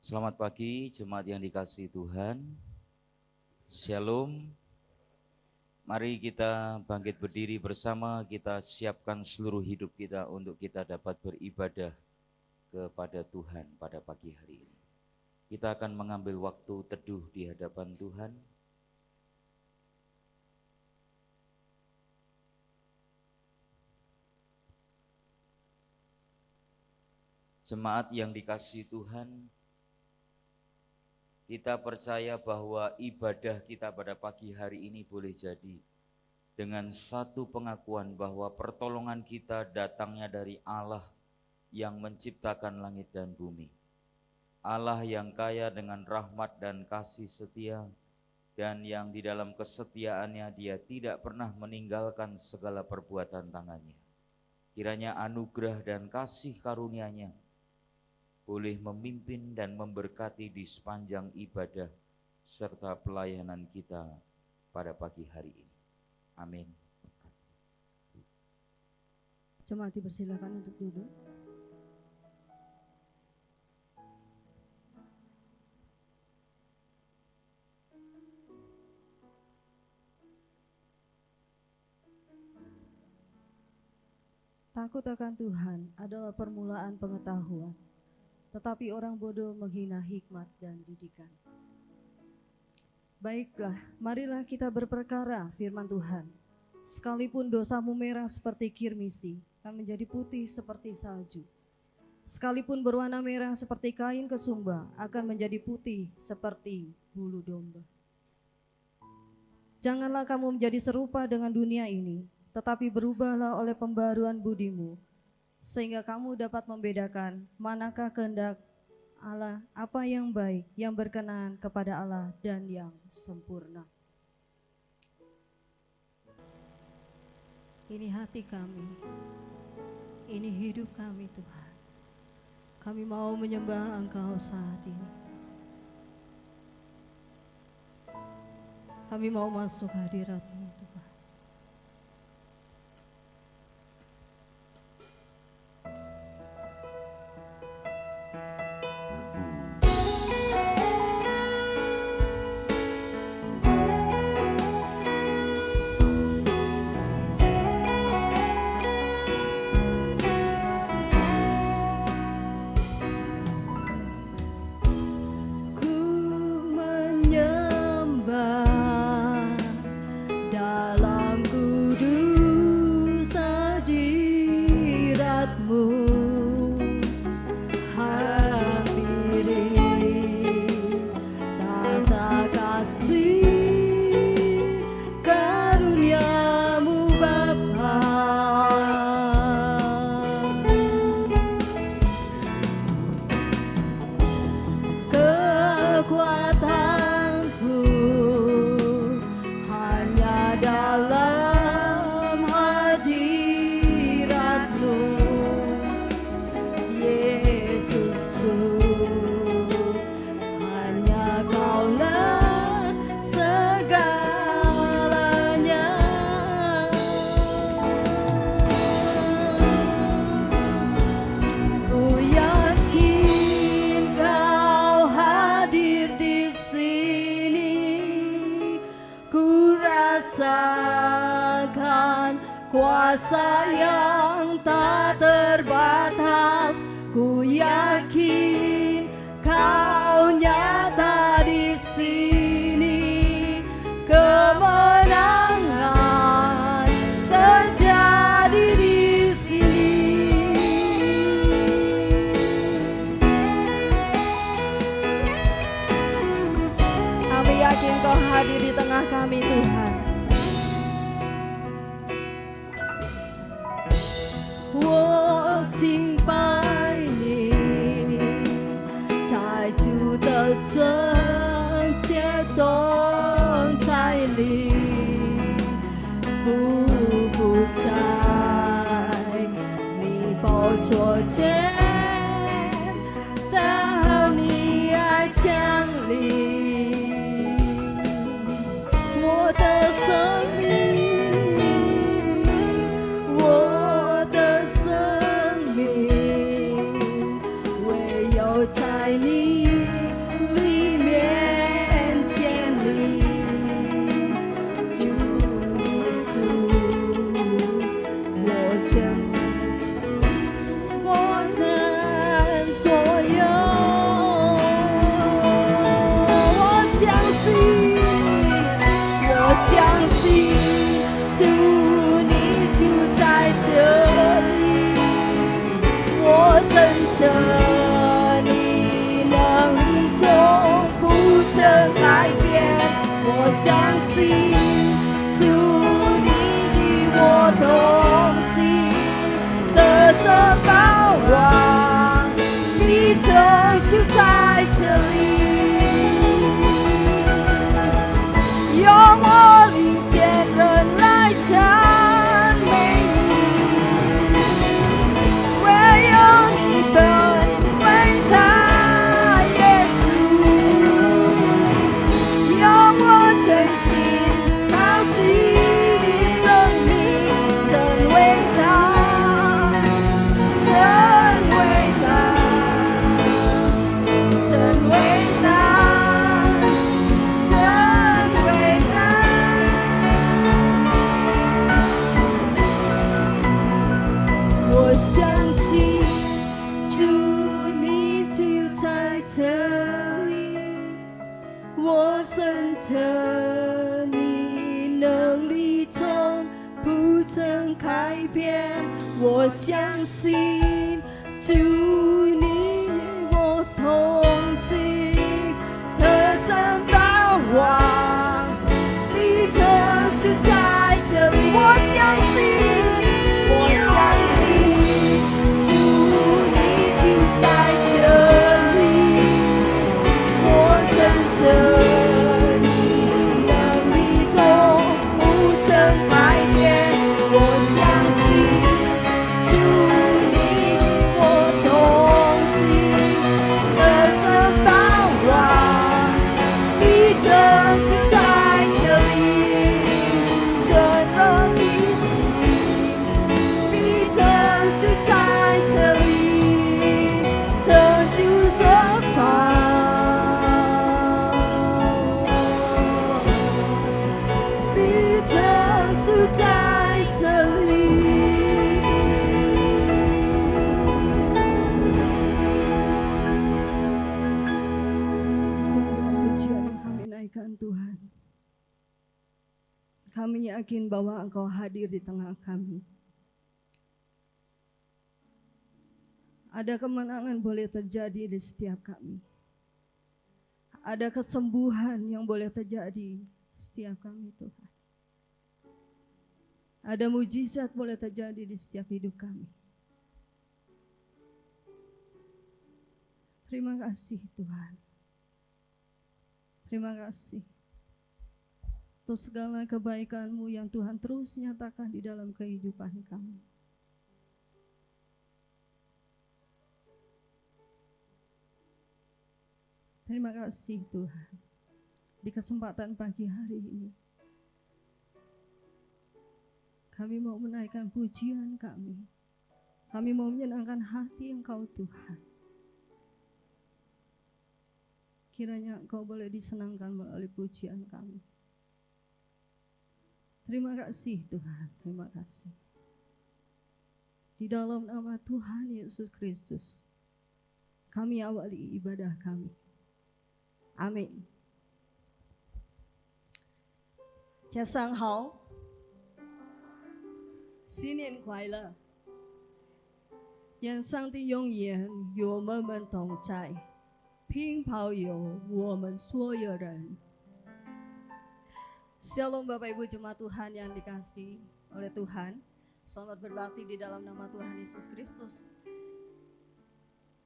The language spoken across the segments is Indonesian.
Selamat pagi jemaat yang dikasihi Tuhan. Shalom. Mari kita bangkit berdiri bersama, kita siapkan seluruh hidup kita untuk kita dapat beribadah kepada Tuhan pada pagi hari ini. Kita akan mengambil waktu teduh di hadapan Tuhan. Jemaat yang dikasihi Tuhan, kita percaya bahwa ibadah kita pada pagi hari ini boleh jadi dengan satu pengakuan bahwa pertolongan kita datangnya dari Allah yang menciptakan langit dan bumi. Allah yang kaya dengan rahmat dan kasih setia, dan yang di dalam kesetiaannya Dia tidak pernah meninggalkan segala perbuatan tangannya. Kiranya anugerah dan kasih karunia-Nya boleh memimpin dan memberkati di sepanjang ibadah serta pelayanan kita pada pagi hari ini. Amin. Jemaat dipersilakan untuk duduk. Takut akan Tuhan adalah permulaan pengetahuan, tetapi orang bodoh menghina hikmat dan didikan. Baiklah, marilah kita berperkara firman Tuhan. Sekalipun dosamu merah seperti kirmisi, akan menjadi putih seperti salju. Sekalipun berwarna merah seperti kain kesumba, akan menjadi putih seperti bulu domba. Janganlah kamu menjadi serupa dengan dunia ini, tetapi berubahlah oleh pembaruan budimu, sehingga kamu dapat membedakan manakah kehendak Allah, apa yang baik, yang berkenan kepada Allah dan yang sempurna. Ini hati kami, ini hidup kami Tuhan. Kami mau menyembah Engkau saat ini. Kami mau masuk hadirat-Mu Tuhan. Kuasa yang tak terbatas, ku yakin Kau nyata di sini. Kemenangan terjadi di sini. Kami yakin Kau hadir di tengah kami Tuhan. 我敬拜你，在主的圣洁同在里，匍匐在你宝座前，等你爱降临，我的生命。在你你能力从不曾改变，我相信主你与我同行，可曾把望你的就在这里，我相信，我相信主你就在这里，我真的。Tuhan, kami yakin bahwa Engkau hadir di tengah kami. Ada kemenangan boleh terjadi di setiap kami. Ada kesembuhan yang boleh terjadi di setiap kami, Tuhan. Ada mujizat boleh terjadi di setiap hidup kami. Terima kasih Tuhan. Terima kasih untuk segala kebaikan-Mu yang Tuhan terus nyatakan di dalam kehidupan kami. Terima kasih Tuhan. Di kesempatan pagi hari ini, kami mau menaikkan pujian kami. Kami mau menyenangkan hati Engkau Tuhan. Kiranya Engkau boleh disenangkan melalui pujian kami. Terima kasih Tuhan, terima kasih. Di dalam nama Tuhan Yesus Kristus, kami awali ibadah kami. Amin. 家上好，新年快乐！愿上帝永远与我们同在。并保佑我们所有人。Shalom Bapak Ibu Jemaat Tuhan yang dikasihi oleh Tuhan. Selamat berbakti di dalam nama Tuhan Yesus Kristus.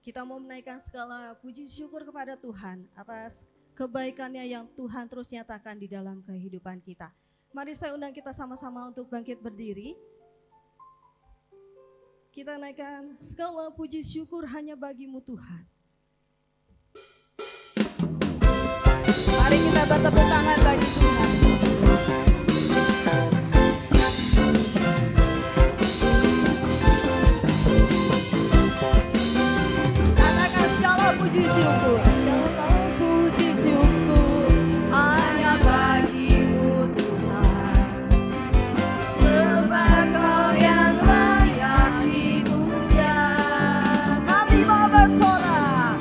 Kita mau menaikkan segala puji syukur kepada Tuhan atas kebaikannya yang Tuhan terus nyatakan di dalam kehidupan kita. Mari saya undang kita sama-sama untuk bangkit berdiri. Kita naikkan segala puji syukur hanya bagi-Mu Tuhan. Mari kita bertepuk tangan bagi Tuhan. Katakan segala puji syukur, segala puji syukur hanya bagi-Mu Tuhan. Sebab Kau yang layak dipuja. Kami mau bersorak,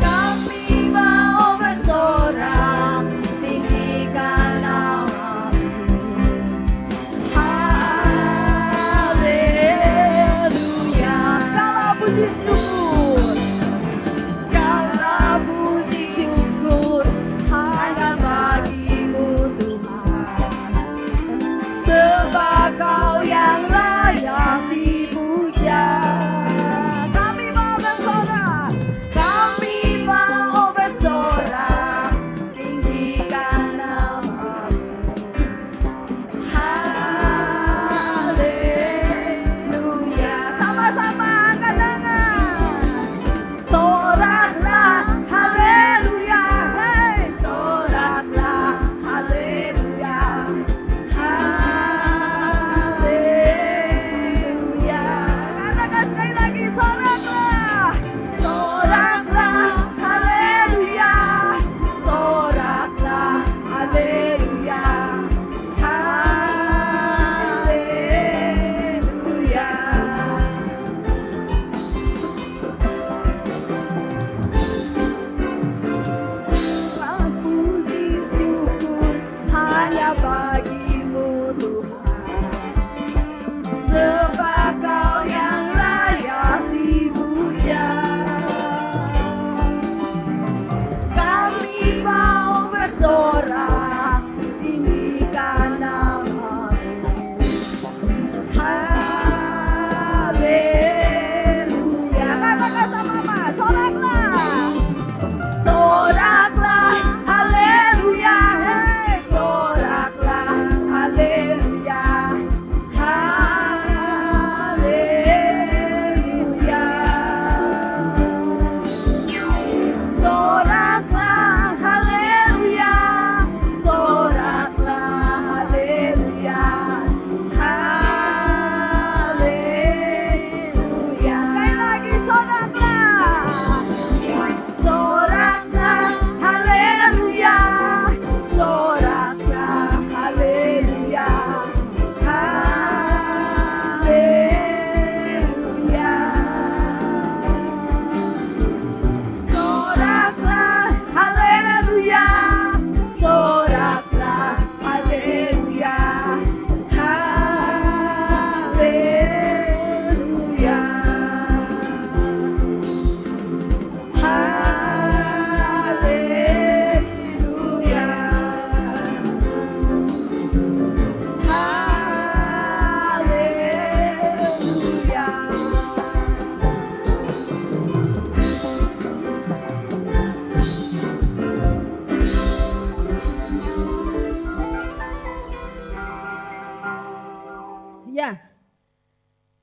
kami mau bersorak. Tinggikan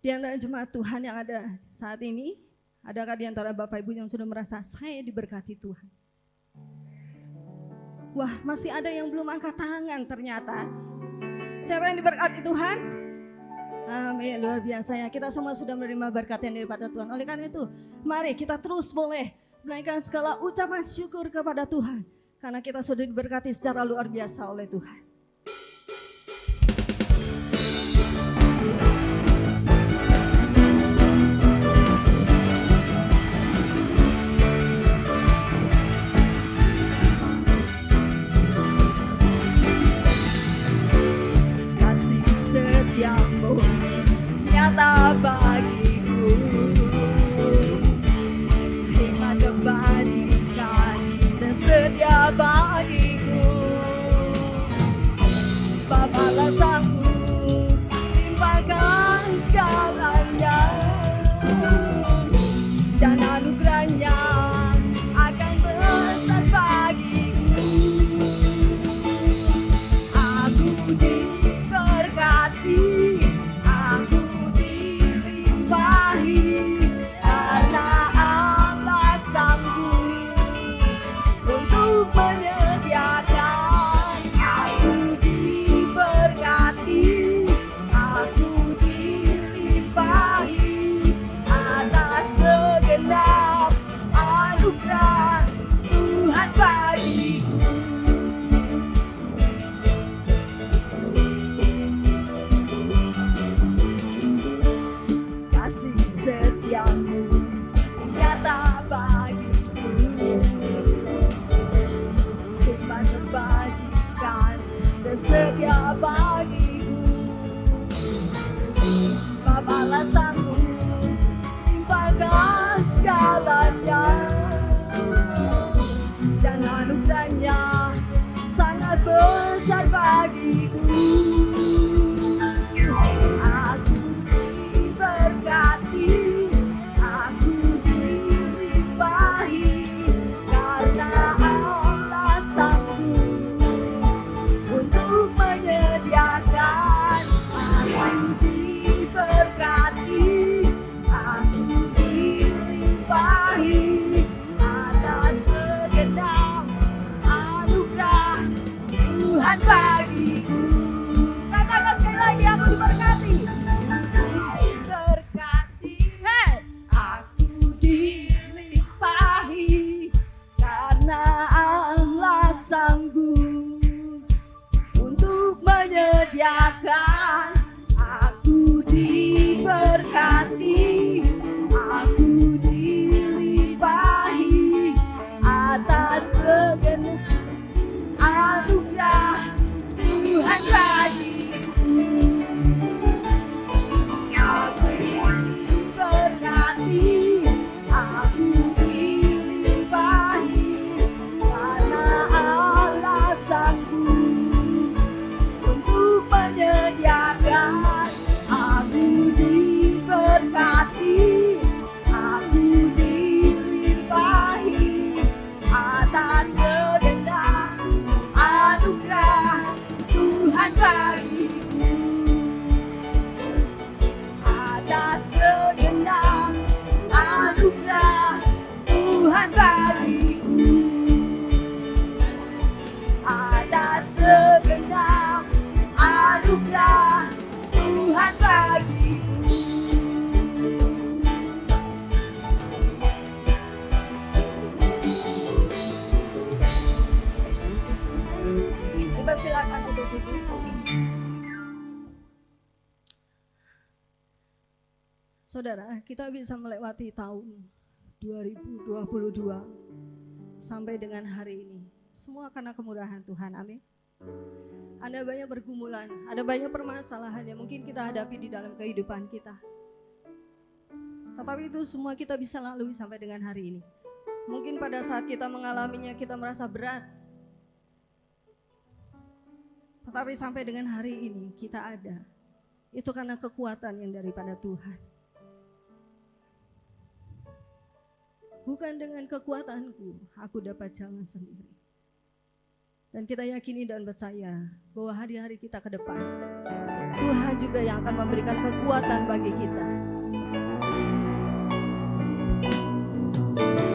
Di antara jemaat Tuhan yang ada saat ini, adakah di antara Bapak Ibu yang sudah merasa saya diberkati Tuhan? Wah, masih ada yang belum angkat tangan ternyata. Siapa yang diberkati Tuhan? Amin, luar biasa ya. Kita semua sudah menerima berkat yang daripada Tuhan. Oleh karena itu, mari kita terus boleh menaikkan segala ucapan syukur kepada Tuhan. Karena kita sudah diberkati secara luar biasa oleh Tuhan. Kasih setiamu nyata bagiku, hikmat kebajikan tersedia bagiku. Sebab alasanku limpahkan segalanya, dan anugerahnya akan besar bagiku. Aku diberkati, aku dilimpahi, karena Allah sanggup untuk menyediakan. Aku diberkati, aku dilimpahi atas segenap anugerah Tuhan bagiku. Kasih setiamu nyata bagiku, hikmat kebajikan tersedia bagiku. Sebab alasanmu limpahkan segalanya, dan anugerahnya sangat besar bagiku. Aku diberkati, aku dilimpahi, karena Allah sanggup untuk menyediakan. Aku diberkati, aku dilimpahi atas segenap anugerah Tuhan bagiku. Katakan sekali lagi, aku diberkati. Diberkati, hey! Aku dilimpahi, karena Allah sanggup untuk menyediakan. Aku diberkati, aku dilimpahi atas segenap anugerah Tuhan bagiku. Aku diberkati, aku dilimpahi, karena Allah sanggup untuk menyediakan. Aku diberkati, aku dilimpahi atas segenap anugerah Tuhan bagiku. Atas segenap anugerah Tuhan bagiku. Atas segenap anugerah Tuhan bagiku. Dipersilakan untuk duduk. Saudara, kita bisa melewati tahun 2022 sampai dengan hari ini. Semua karena kemurahan Tuhan, amin. Ada banyak pergumulan, ada banyak permasalahan yang mungkin kita hadapi di dalam kehidupan kita. Tetapi itu semua kita bisa lalui sampai dengan hari ini. Mungkin pada saat kita mengalaminya kita merasa berat. Tetapi sampai dengan hari ini kita ada. Itu karena kekuatan yang daripada Tuhan. Bukan dengan kekuatanku aku dapat jalan sendiri. Dan kita yakini dan percaya bahwa hari-hari kita ke depan Tuhan juga yang akan memberikan kekuatan bagi kita.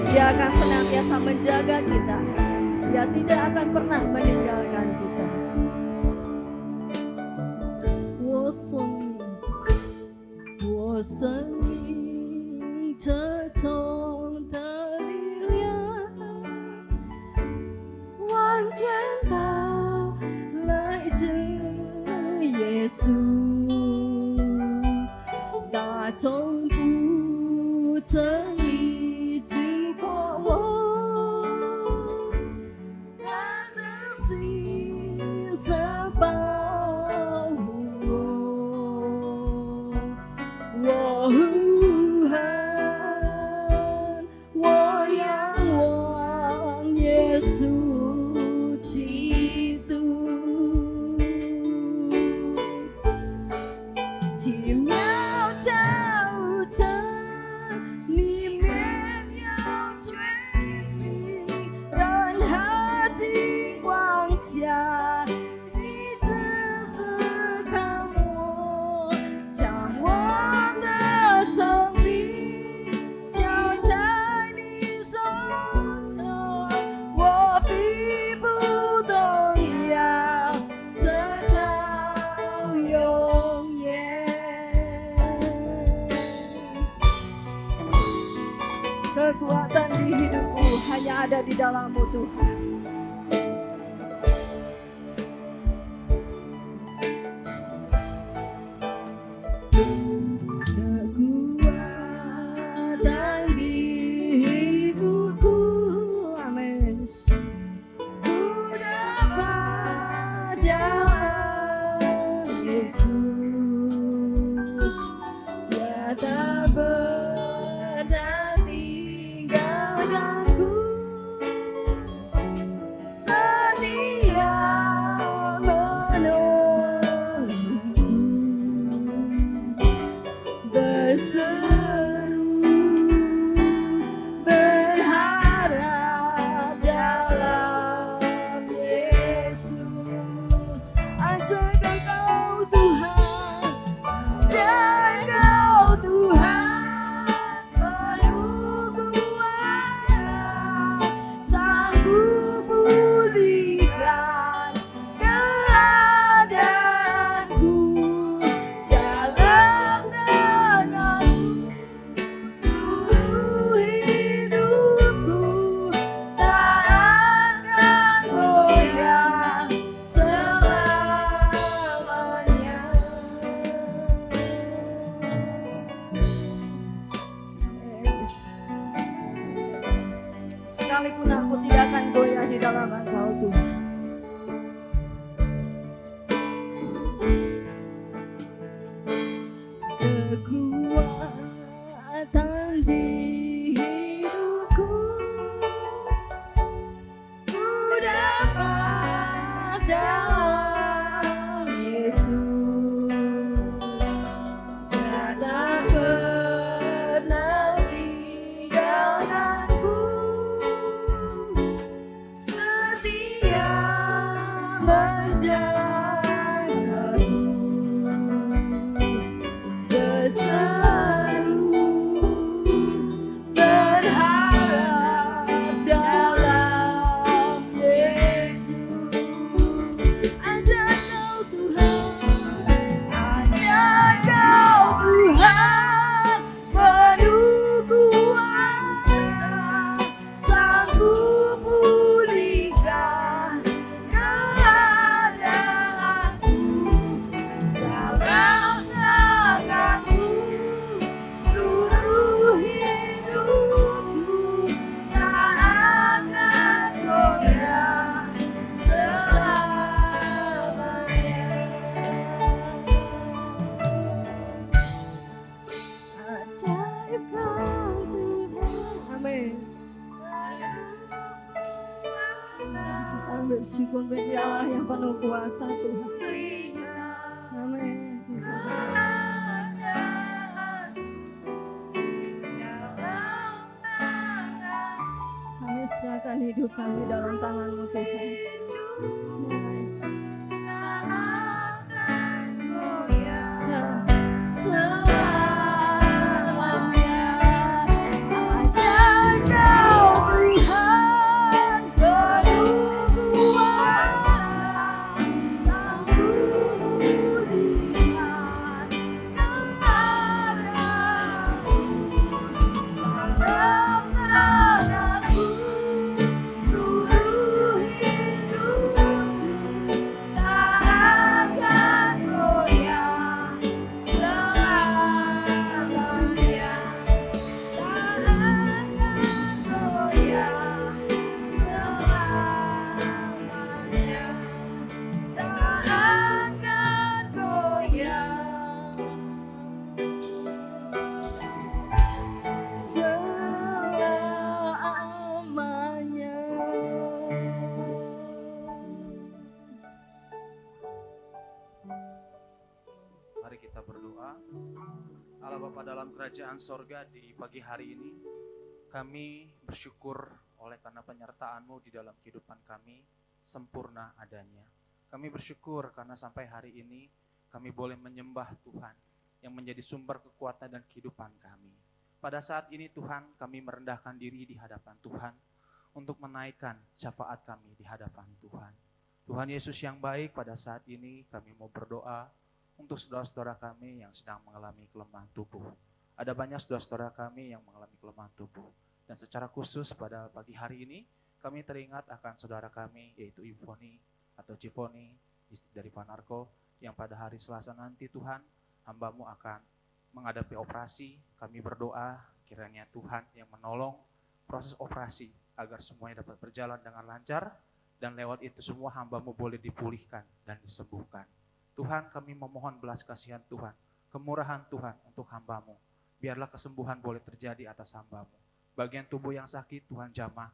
Dia akan senantiasa menjaga kita. Dia tidak akan pernah meninggalkan kita. 我生命这种的力量，完全的来自耶稣，大众不曾已经过我，他的心曾保护我，我呼喊，我仰望耶稣基督，奇妙照着里面有权柄，任何情况下，你只是看我，将我的生命交在你手中，我并不动摇，直到永远。Kekuatan di hidupku hanya ada di dalam-Mu Tuhan. Kekuatan di hidupku, amin. Ku dapat jalan Yesus, Dia tak pernah tinggalkanku, setia menolongku, berseru berharap dalam Yesus. Ajarkan Kau Tuhan, ajarkan Kau Tuhan, penuh kuasa, sanggup pulihkan keadaanku, dalam tangan-Mu seluruh hidupku tak akan goyah selamanya. Sekalipun aku tidak akan goyah di dalam Engkau Tuhan. Kekuatan di hidupku, ku dapat dalam Yesus, Dia tak pernah tinggalkanku, setia menjagaku, berseru berharap dalam Yesus. Ajar Kau Tuhan, ajar Kau Tuhan, penuh kuasa, sanggup pulihkan keadaanku, dalam tangan-Mu seluruh hidupku tak akan goyah selamanya. Ajaib Kau Tuhan, amin. Ambil syukur bagi Allah yang penuh kuasa Tuhan. Amin. Kami serahkan hidup kami dalam tangan-Mu Tuhan. Yes. Selamanya ajar Kau kita berdoa. Allah Bapa dalam kerajaan sorga, di pagi hari ini kami bersyukur oleh karena penyertaan-Mu di dalam kehidupan kami sempurna adanya. Kami bersyukur karena sampai hari ini kami boleh menyembah Tuhan yang menjadi sumber kekuatan dan kehidupan kami. Pada saat ini Tuhan, kami merendahkan diri di hadapan Tuhan untuk menaikkan syafaat kami di hadapan Tuhan. Tuhan Yesus yang baik, pada saat ini kami mau berdoa untuk saudara-saudara kami yang sedang mengalami kelemahan tubuh. Ada banyak saudara-saudara kami yang mengalami kelemahan tubuh. Dan secara khusus pada pagi hari ini, kami teringat akan saudara kami, yaitu Ivoni atau Cifoni, istri dari Pak Narko, yang pada hari Selasa nanti Tuhan, hamba-Mu akan menghadapi operasi. Kami berdoa kiranya Tuhan yang menolong proses operasi agar semuanya dapat berjalan dengan lancar, dan lewat itu semua hamba-Mu boleh dipulihkan dan disembuhkan. Tuhan, kami memohon belas kasihan Tuhan, kemurahan Tuhan untuk hamba-Mu. Biarlah kesembuhan boleh terjadi atas hamba-Mu. Bagian tubuh yang sakit Tuhan jamah,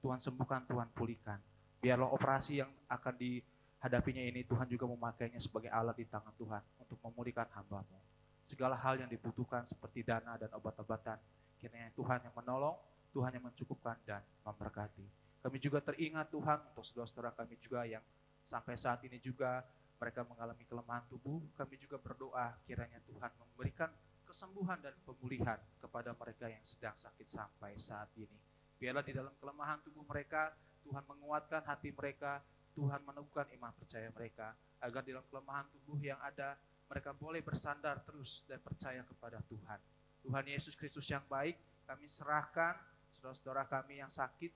Tuhan sembuhkan, Tuhan pulihkan. Biarlah operasi yang akan dihadapinya ini Tuhan juga memakainya sebagai alat di tangan Tuhan untuk memulihkan hamba-Mu. Segala hal yang dibutuhkan seperti dana dan obat-obatan, kiranya Tuhan yang menolong, Tuhan yang mencukupkan dan memberkati. Kami juga teringat Tuhan untuk saudara-saudara kami juga yang sampai saat ini juga mereka mengalami kelemahan tubuh. Kami juga berdoa kiranya Tuhan memberikan kesembuhan dan pemulihan kepada mereka yang sedang sakit sampai saat ini. Biarlah di dalam kelemahan tubuh mereka, Tuhan menguatkan hati mereka, Tuhan meneguhkan iman percaya mereka, agar di dalam kelemahan tubuh yang ada, mereka boleh bersandar terus dan percaya kepada Tuhan. Tuhan Yesus Kristus yang baik, kami serahkan saudara-saudara kami yang sakit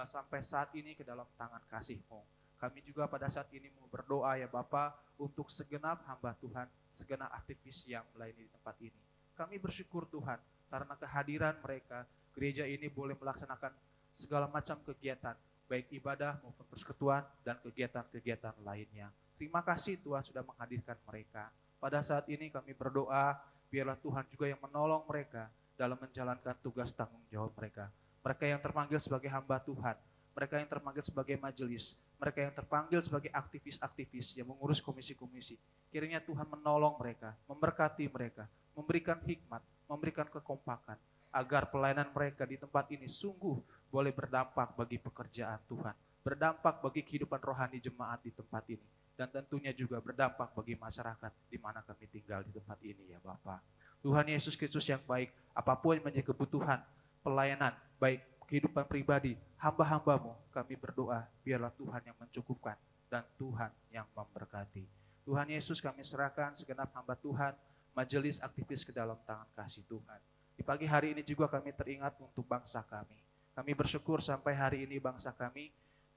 sampai saat ini ke dalam tangan kasih-Mu. Kami juga pada saat ini mau berdoa ya Bapa untuk segenap hamba Tuhan, segenap aktivis yang melayani di tempat ini. Kami bersyukur Tuhan karena kehadiran mereka, gereja ini boleh melaksanakan segala macam kegiatan, baik ibadah maupun persekutuan dan kegiatan-kegiatan lainnya. Terima kasih Tuhan sudah menghadirkan mereka. Pada saat ini kami berdoa, biarlah Tuhan juga yang menolong mereka dalam menjalankan tugas tanggung jawab mereka. Mereka yang terpanggil sebagai hamba Tuhan, mereka yang terpanggil sebagai majelis, mereka yang terpanggil sebagai aktivis-aktivis yang mengurus komisi-komisi. Kiranya Tuhan menolong mereka, memberkati mereka, memberikan hikmat, memberikan kekompakan, agar pelayanan mereka di tempat ini sungguh boleh berdampak bagi pekerjaan Tuhan, berdampak bagi kehidupan rohani jemaat di tempat ini, dan tentunya juga berdampak bagi masyarakat di mana kami tinggal di tempat ini ya Bapa. Tuhan Yesus Kristus yang baik, apapun yang menjadi kebutuhan pelayanan, baik kehidupan pribadi, hamba-hamba-Mu, kami berdoa, biarlah Tuhan yang mencukupkan dan Tuhan yang memberkati. Tuhan Yesus, kami serahkan segenap hamba Tuhan, majelis aktivis ke dalam tangan kasih Tuhan. Di pagi hari ini juga kami teringat untuk bangsa kami. Kami bersyukur sampai hari ini bangsa kami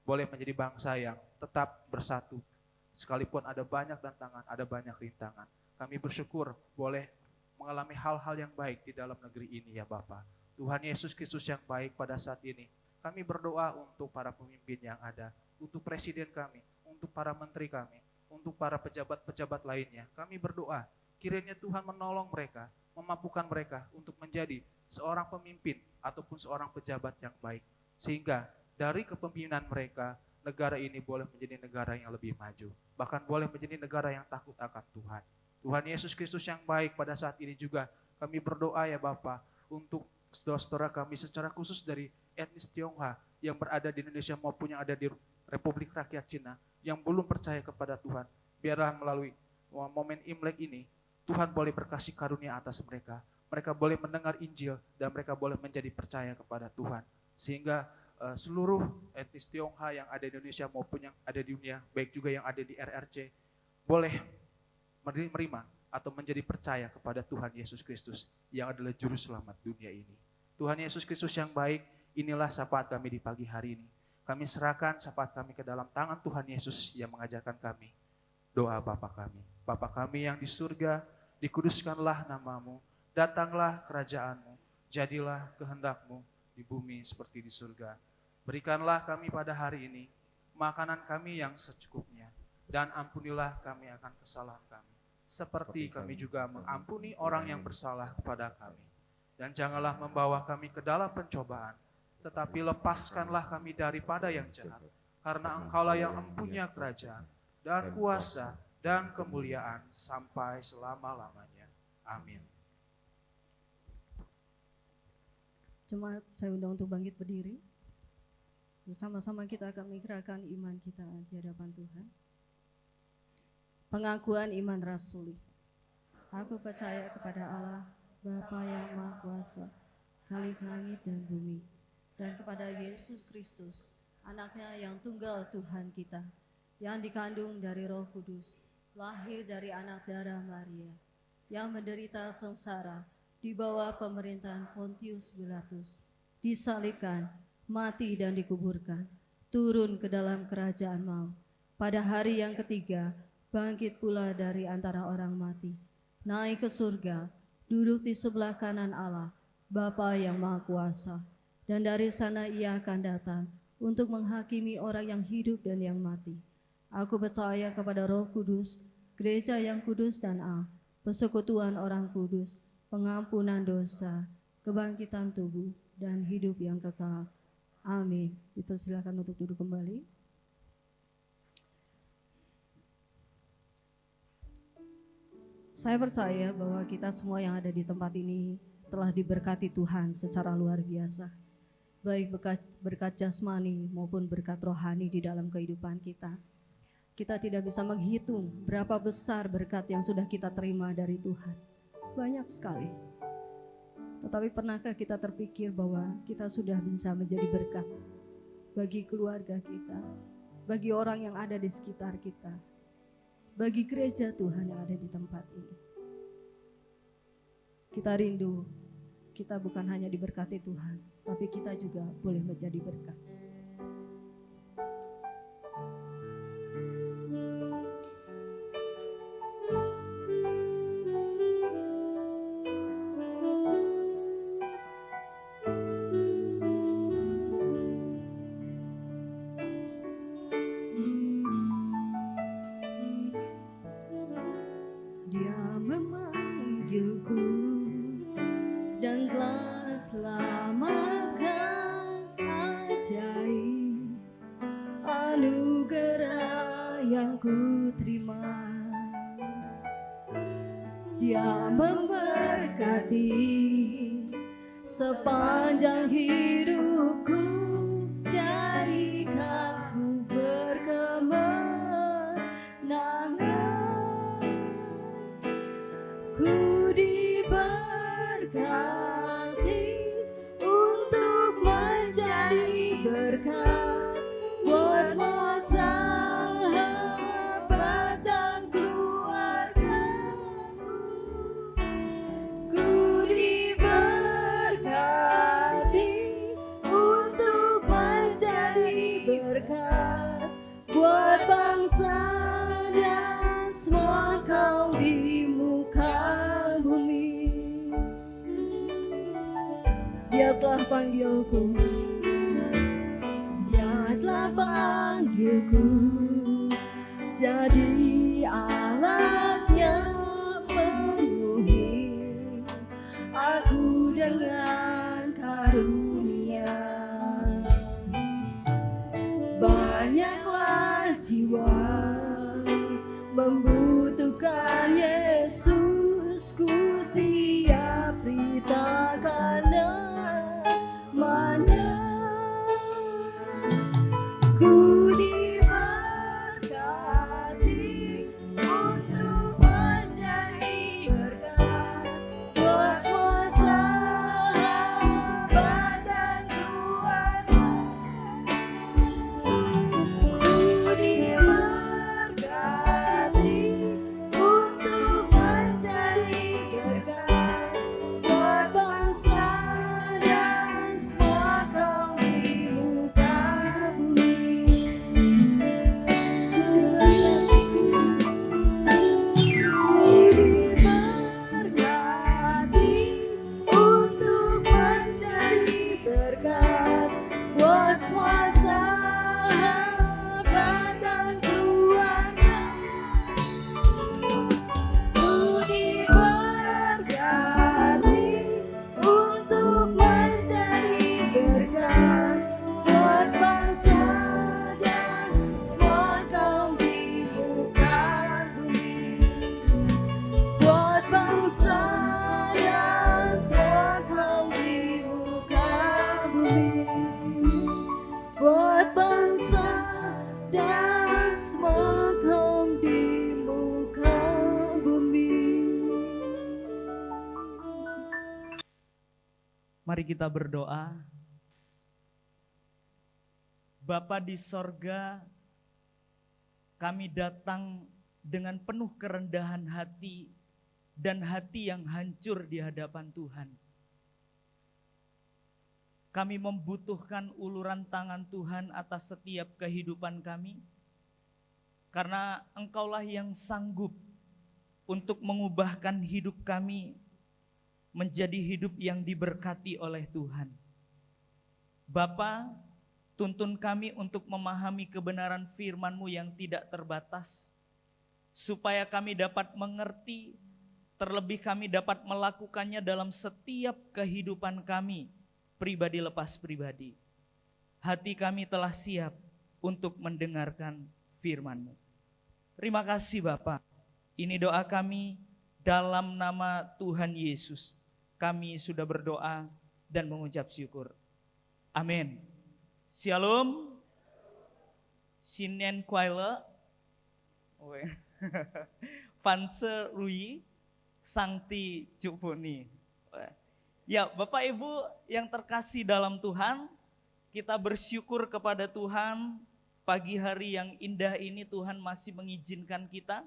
boleh menjadi bangsa yang tetap bersatu. Sekalipun ada banyak tantangan, ada banyak rintangan. Kami bersyukur boleh mengalami hal-hal yang baik di dalam negeri ini ya Bapa. Tuhan Yesus Kristus yang baik, pada saat ini kami berdoa untuk para pemimpin yang ada, untuk presiden kami, untuk para menteri kami, untuk para pejabat-pejabat lainnya. Kami berdoa kiranya Tuhan menolong mereka, memampukan mereka untuk menjadi seorang pemimpin ataupun seorang pejabat yang baik, sehingga dari kepemimpinan mereka negara ini boleh menjadi negara yang lebih maju, bahkan boleh menjadi negara yang takut akan Tuhan. Tuhan Yesus Kristus yang baik, pada saat ini juga kami berdoa ya Bapa untuk saudara-saudara kami secara khusus dari etnis Tionghoa yang berada di Indonesia maupun yang ada di Republik Rakyat Cina yang belum percaya kepada Tuhan. Biarlah melalui momen Imlek ini Tuhan boleh berkasih karunia atas mereka. Mereka boleh mendengar Injil dan mereka boleh menjadi percaya kepada Tuhan. Sehingga seluruh etnis Tionghoa yang ada di Indonesia maupun yang ada di dunia, baik juga yang ada di RRC, boleh menerima atau menjadi percaya kepada Tuhan Yesus Kristus yang adalah juru selamat dunia ini. Tuhan Yesus Kristus yang baik, inilah syafaat kami di pagi hari ini. Kami serahkan syafaat kami ke dalam tangan Tuhan Yesus yang mengajarkan kami doa Bapa kami. Bapa kami yang di surga, dikuduskanlah nama-Mu, datanglah kerajaan-Mu, jadilah kehendak-Mu di bumi seperti di surga. Berikanlah kami pada hari ini makanan kami yang secukupnya, dan ampunilah kami akan kesalahan kami, seperti kami juga mengampuni orang yang bersalah kepada kami. Dan janganlah membawa kami ke dalam pencobaan, tetapi lepaskanlah kami daripada yang jahat. Karena Engkaulah yang mempunyai kerajaan dan kuasa dan kemuliaan sampai selama-lamanya. Amin. Jemaat, saya undang untuk bangkit berdiri. Bersama-sama kita akan mengikrarkan iman kita di hadapan Tuhan. Pengakuan iman rasuli. Aku percaya kepada Allah, Bapa yang Maha Kuasa, Khalik langit dan bumi, dan kepada Yesus Kristus, Anaknya yang tunggal Tuhan kita, yang dikandung dari Roh Kudus, lahir dari anak darah Maria, yang menderita sengsara di bawah pemerintahan Pontius Pilatus, disalibkan, mati dan dikuburkan, turun ke dalam kerajaan maut. Pada hari yang ketiga, bangkit pula dari antara orang mati, naik ke surga, duduk di sebelah kanan Allah, Bapa yang Maha Kuasa, dan dari sana ia akan datang untuk menghakimi orang yang hidup dan yang mati. Aku percaya kepada Roh Kudus, gereja yang kudus dan am, persekutuan orang kudus, pengampunan dosa, kebangkitan tubuh, dan hidup yang kekal. Amin. Dipersilakan untuk duduk kembali. Saya percaya bahwa kita semua yang ada di tempat ini telah diberkati Tuhan secara luar biasa. Baik berkat jasmani maupun berkat rohani di dalam kehidupan kita. Kita tidak bisa menghitung berapa besar berkat yang sudah kita terima dari Tuhan. Banyak sekali. Tetapi pernahkah kita terpikir bahwa kita sudah bisa menjadi berkat bagi keluarga kita, bagi orang yang ada di sekitar kita, bagi gereja Tuhan yang ada di tempat ini. Kita rindu, kita bukan hanya diberkati Tuhan, tapi kita juga boleh menjadi berkat. Dan telah selamatkan ajaib anugerah yang ku terima. Dia memberkati sepanjang hidupku, jadikan ku berkemenangan. Ku diberkati untuk menjadi berkat buat semua sahabat dan keluargaku. Ku diberkati untuk menjadi berkat buat bangsa dan semua kaum di muka bumi. Dia telah panggilku, Dia telah panggilku jadi alatnya, penuhi aku dengan karunia. Banyaklah jiwa membutuhkan Yesus, ku siap beritakan namanya. Ku diberkati untuk menjadi berkat buat semua sahabat dan keluarga. Ku diberkati Mari kita berdoa. Bapa di sorga, kami datang dengan penuh kerendahan hati dan hati yang hancur di hadapan Tuhan. Kami membutuhkan uluran tangan Tuhan atas setiap kehidupan kami, karena Engkaulah yang sanggup untuk mengubahkan hidup kami menjadi hidup yang diberkati oleh Tuhan. Bapa, tuntun kami untuk memahami kebenaran firman-Mu yang tidak terbatas, supaya kami dapat mengerti, terlebih kami dapat melakukannya dalam setiap kehidupan kami, pribadi lepas pribadi. Hati kami telah siap untuk mendengarkan firman-Mu. Terima kasih Bapa. Ini doa kami dalam nama Tuhan Yesus. Kami sudah berdoa dan mengucap syukur. Amin. Shalom. Sinen Kuala. Fanse Rui Sangti Cupuni. Ya, Bapak Ibu yang terkasih dalam Tuhan, kita bersyukur kepada Tuhan pagi hari yang indah ini. Tuhan masih mengizinkan kita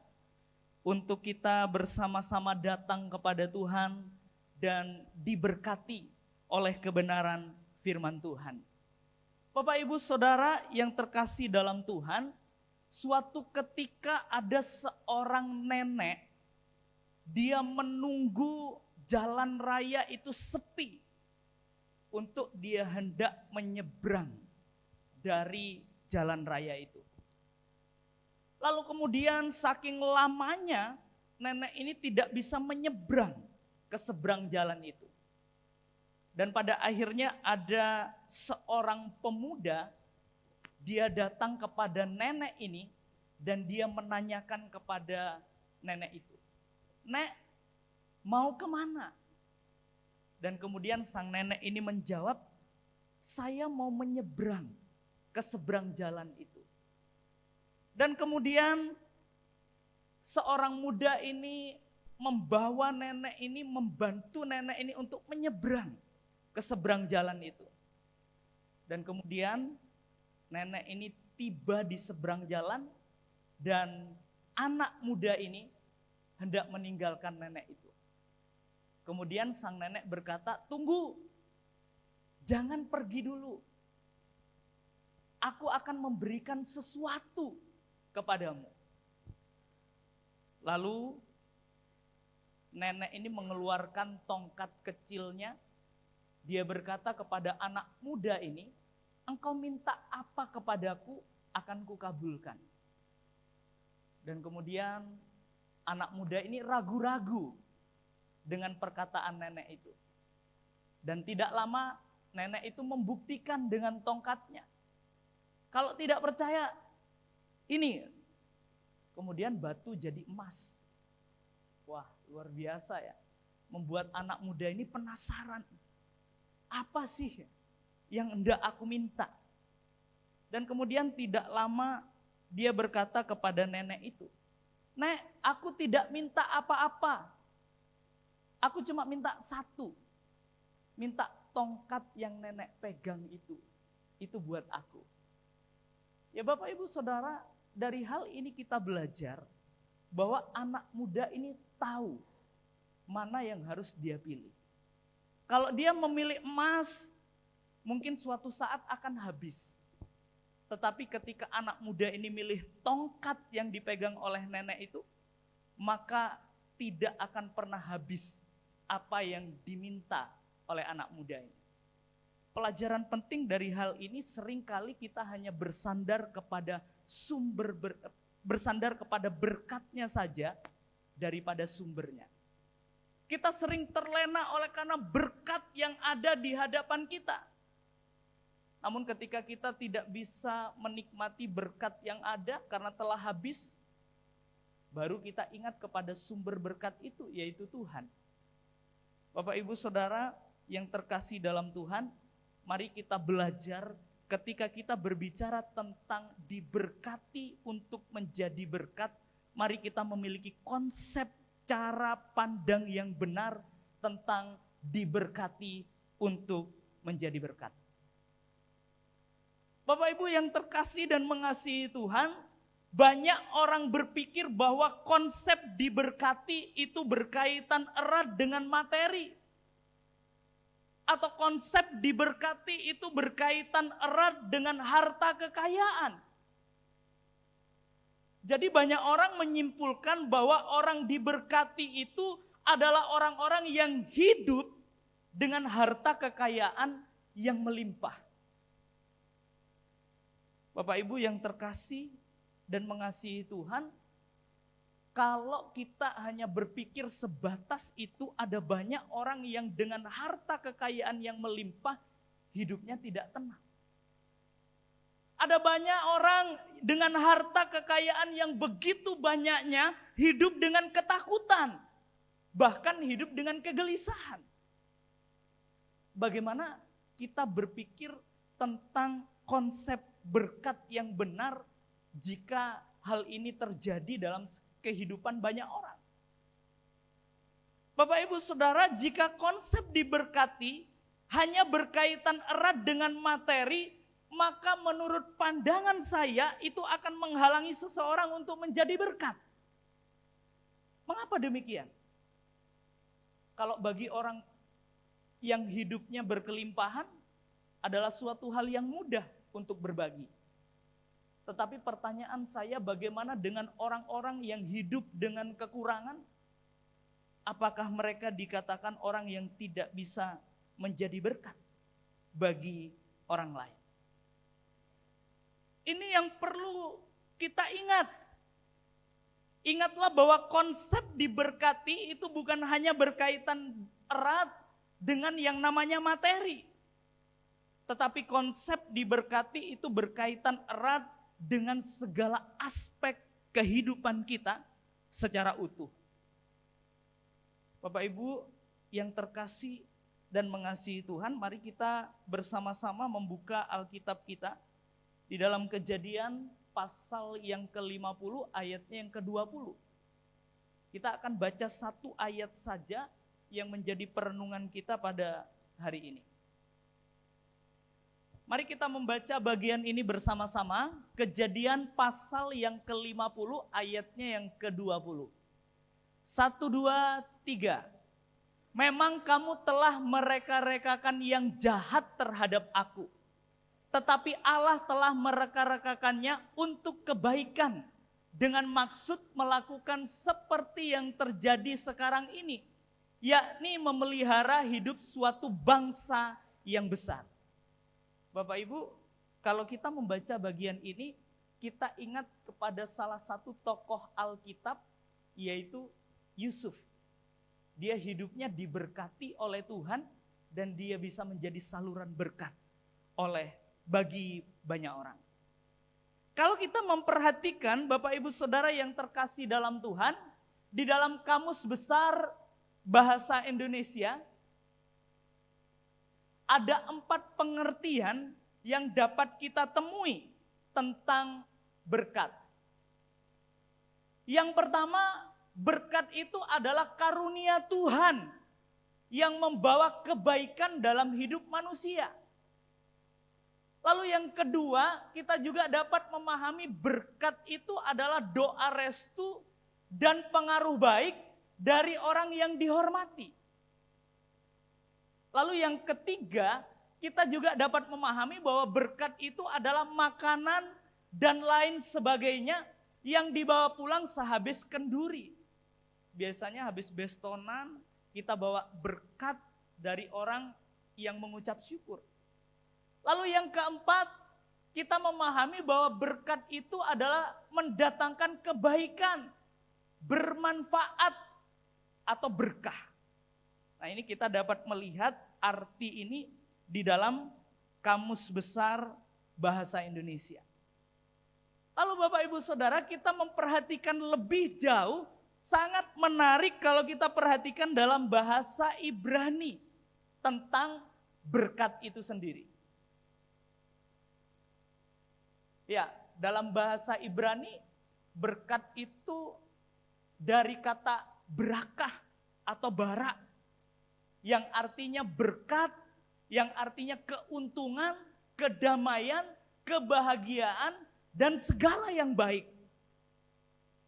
untuk kita bersama-sama datang kepada Tuhan dan diberkati oleh kebenaran firman Tuhan. Bapak Ibu Saudara yang terkasih dalam Tuhan, suatu ketika ada seorang nenek, dia menunggu jalan raya itu sepi untuk dia hendak menyeberang dari jalan raya itu. Lalu kemudian saking lamanya nenek ini tidak bisa menyeberang ke seberang jalan itu. Dan pada akhirnya ada seorang pemuda, dia datang kepada nenek ini dan dia menanyakan kepada nenek itu, "Nek, mau kemana?" Dan kemudian sang nenek ini menjawab, "Saya mau menyeberang ke seberang jalan itu." Dan kemudian seorang muda ini membawa nenek ini, membantu nenek ini untuk menyeberang ke seberang jalan itu. Dan kemudian nenek ini tiba di seberang jalan dan anak muda ini hendak meninggalkan nenek itu. Kemudian sang nenek berkata, "Tunggu, jangan pergi dulu. Aku akan memberikan sesuatu kepadamu." Lalu nenek ini mengeluarkan tongkat kecilnya. Dia berkata kepada anak muda ini, "Engkau minta apa kepadaku, akan kukabulkan." Dan kemudian anak muda ini ragu-ragu dengan perkataan nenek itu. Dan tidak lama nenek itu membuktikan dengan tongkatnya. Kalau tidak percaya, ini. Kemudian batu jadi emas. Wah, luar biasa ya. Membuat anak muda ini penasaran. Apa sih yang hendak aku minta? Dan kemudian tidak lama dia berkata kepada nenek itu, "Nek, aku tidak minta apa-apa. Aku cuma minta satu. Minta tongkat yang nenek pegang itu. Itu buat aku." Ya Bapak Ibu Saudara, dari hal ini kita belajar bahwa anak muda ini tahu mana yang harus dia pilih. Kalau dia memilih emas, mungkin suatu saat akan habis. Tetapi ketika anak muda ini milih tongkat yang dipegang oleh nenek itu, maka tidak akan pernah habis apa yang diminta oleh anak muda ini. Pelajaran penting dari hal ini, seringkali kita hanya bersandar kepada bersandar kepada berkatnya saja daripada sumbernya. Kita sering terlena oleh karena berkat yang ada di hadapan kita. Namun ketika kita tidak bisa menikmati berkat yang ada karena telah habis, baru kita ingat kepada sumber berkat itu, yaitu Tuhan. Bapak Ibu Saudara yang terkasih dalam Tuhan, mari kita belajar ketika kita berbicara tentang diberkati untuk menjadi berkat, mari kita memiliki konsep cara pandang yang benar tentang diberkati untuk menjadi berkat. Bapak Ibu yang terkasih dan mengasihi Tuhan, banyak orang berpikir bahwa konsep diberkati itu berkaitan erat dengan materi. Atau konsep diberkati itu berkaitan erat dengan harta kekayaan. Jadi banyak orang menyimpulkan bahwa orang diberkati itu adalah orang-orang yang hidup dengan harta kekayaan yang melimpah. Bapak Ibu yang terkasih dan mengasihi Tuhan, kalau kita hanya berpikir sebatas itu, ada banyak orang yang dengan harta kekayaan yang melimpah, hidupnya tidak tenang. Ada banyak orang dengan harta kekayaan yang begitu banyaknya, hidup dengan ketakutan, bahkan hidup dengan kegelisahan. Bagaimana kita berpikir tentang konsep berkat yang benar jika hal ini terjadi dalam kehidupan banyak orang? Bapak Ibu Saudara, jika konsep diberkati hanya berkaitan erat dengan materi, maka menurut pandangan saya itu akan menghalangi seseorang untuk menjadi berkat. Mengapa demikian? Kalau bagi orang yang hidupnya berkelimpahan adalah suatu hal yang mudah untuk berbagi. Tetapi pertanyaan saya, bagaimana dengan orang-orang yang hidup dengan kekurangan? Apakah mereka dikatakan orang yang tidak bisa menjadi berkat bagi orang lain? Ini yang perlu kita ingat. Ingatlah bahwa konsep diberkati itu bukan hanya berkaitan erat dengan yang namanya materi. Tetapi konsep diberkati itu berkaitan erat dengan segala aspek kehidupan kita secara utuh. Bapak Ibu yang terkasih dan mengasihi Tuhan, mari kita bersama-sama membuka Alkitab kita di dalam Kejadian pasal yang ke-50 ayatnya yang ke-20. Kita akan baca satu ayat saja yang menjadi perenungan kita pada hari ini. Mari kita membaca bagian ini bersama-sama, Kejadian pasal yang ke-50 ayatnya yang ke-20. 1, 2, 3. Memang kamu telah mereka-rekakan yang jahat terhadap aku, tetapi Allah telah mereka-rekakannya untuk kebaikan dengan maksud melakukan seperti yang terjadi sekarang ini, yakni memelihara hidup suatu bangsa yang besar. Bapak Ibu, kalau kita membaca bagian ini, kita ingat kepada salah satu tokoh Alkitab, yaitu Yusuf. Dia hidupnya diberkati oleh Tuhan dan dia bisa menjadi saluran berkat bagi banyak orang. Kalau kita memperhatikan Bapak Ibu Saudara yang terkasih dalam Tuhan, di dalam Kamus Besar Bahasa Indonesia, ada 4 pengertian yang dapat kita temui tentang berkat. Yang pertama, berkat itu adalah karunia Tuhan yang membawa kebaikan dalam hidup manusia. Lalu yang kedua, kita juga dapat memahami berkat itu adalah doa restu dan pengaruh baik dari orang yang dihormati. Lalu yang ketiga, kita juga dapat memahami bahwa berkat itu adalah makanan dan lain sebagainya yang dibawa pulang sehabis kenduri. Biasanya habis bestonan, kita bawa berkat dari orang yang mengucap syukur. Lalu yang keempat, kita memahami bahwa berkat itu adalah mendatangkan kebaikan, bermanfaat, atau berkah. Nah, ini kita dapat melihat arti ini di dalam Kamus Besar Bahasa Indonesia. Lalu Bapak Ibu Saudara, kita memperhatikan lebih jauh, sangat menarik kalau kita perhatikan dalam bahasa Ibrani tentang berkat itu sendiri. Ya, dalam bahasa Ibrani, berkat itu dari kata berakah atau bara, yang artinya berkat yang artinya keuntungan, kedamaian, kebahagiaan, dan segala yang baik.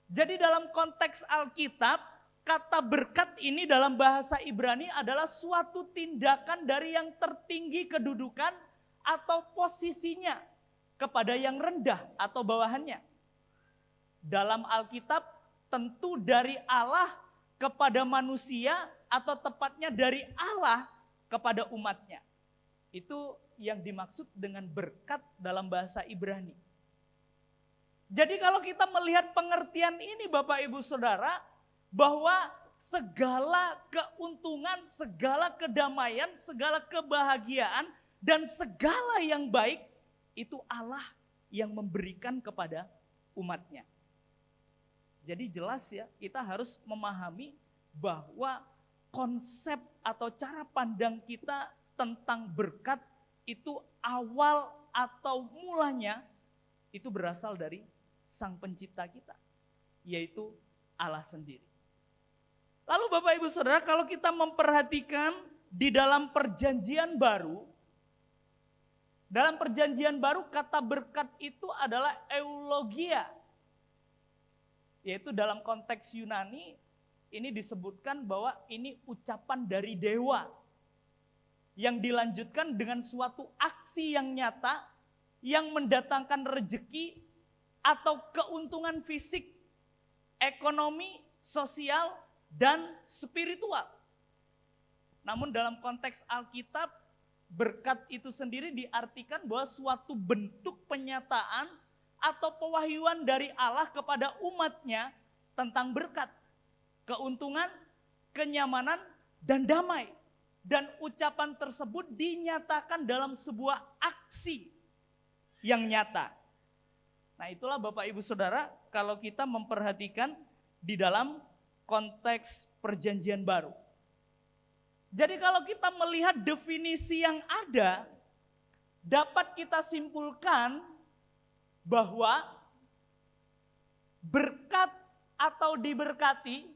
Jadi dalam konteks Alkitab, kata berkat ini dalam bahasa Ibrani adalah suatu tindakan dari yang tertinggi kedudukan atau posisinya kepada yang rendah atau bawahannya. Dalam Alkitab tentu dari Allah kepada manusia atau tepatnya dari Allah kepada umatnya. Itu yang dimaksud dengan berkat dalam bahasa Ibrani. Jadi kalau kita melihat pengertian ini Bapak Ibu Saudara, bahwa segala keuntungan, segala kedamaian, segala kebahagiaan, dan segala yang baik, itu Allah yang memberikan kepada umatnya. Jadi jelas ya, kita harus memahami bahwa konsep atau cara pandang kita tentang berkat itu awal atau mulanya itu berasal dari Sang Pencipta kita, yaitu Allah sendiri. Lalu Bapak Ibu Saudara, kalau kita memperhatikan di dalam perjanjian baru, kata berkat itu adalah eulogia. Yaitu dalam konteks Yunani, ini disebutkan bahwa ini ucapan dari dewa. Yang dilanjutkan dengan suatu aksi yang nyata, yang mendatangkan rejeki atau keuntungan fisik, ekonomi, sosial, dan spiritual. Namun dalam konteks Alkitab, berkat itu sendiri diartikan bahwa suatu bentuk penyataan atau pewahyuan dari Allah kepada umatnya tentang berkat, keuntungan, kenyamanan, dan damai. Dan ucapan tersebut dinyatakan dalam sebuah aksi yang nyata. Nah itulah Bapak Ibu Saudara, kalau kita memperhatikan di dalam konteks perjanjian baru. Jadi kalau kita melihat definisi yang ada, dapat kita simpulkan bahwa berkat atau diberkati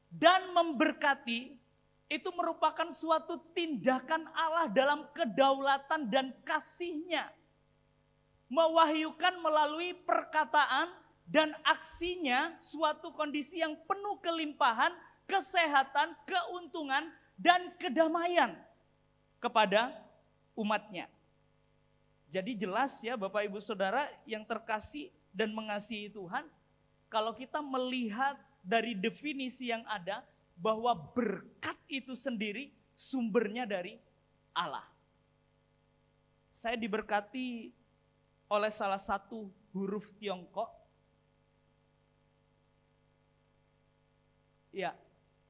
dan memberkati itu merupakan suatu tindakan Allah dalam kedaulatan dan kasih-Nya. Mewahyukan melalui perkataan dan aksinya suatu kondisi yang penuh kelimpahan, kesehatan, keuntungan, dan kedamaian kepada umatnya. Jadi jelas ya Bapak Ibu Saudara yang terkasih dan mengasihi Tuhan, kalau kita melihat dari definisi yang ada, bahwa berkat itu sendiri sumbernya dari Allah. Saya diberkati oleh salah satu huruf Tiongkok. Ya,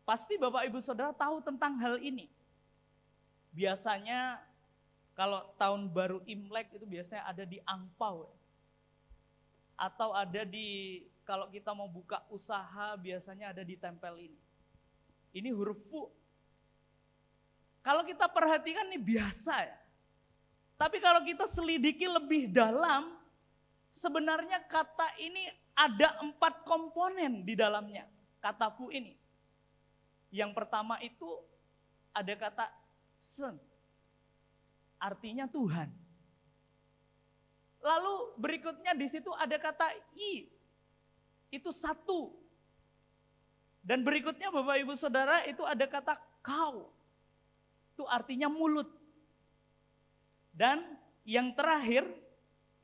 pasti Bapak Ibu Saudara tahu tentang hal ini. Biasanya kalau tahun baru Imlek itu biasanya ada di angpau. Atau ada di, kalau kita mau buka usaha biasanya ada di tempel ini. Ini huruf Fu. Kalau kita perhatikan ini biasa ya. Tapi kalau kita selidiki lebih dalam, sebenarnya kata ini ada 4 komponen di dalamnya. Kata Fu ini. Yang pertama itu ada kata Sen. Artinya Tuhan. Lalu berikutnya di situ ada kata I. Itu satu. Dan berikutnya Bapak Ibu Saudara itu ada kata kau. Itu artinya mulut. Dan yang terakhir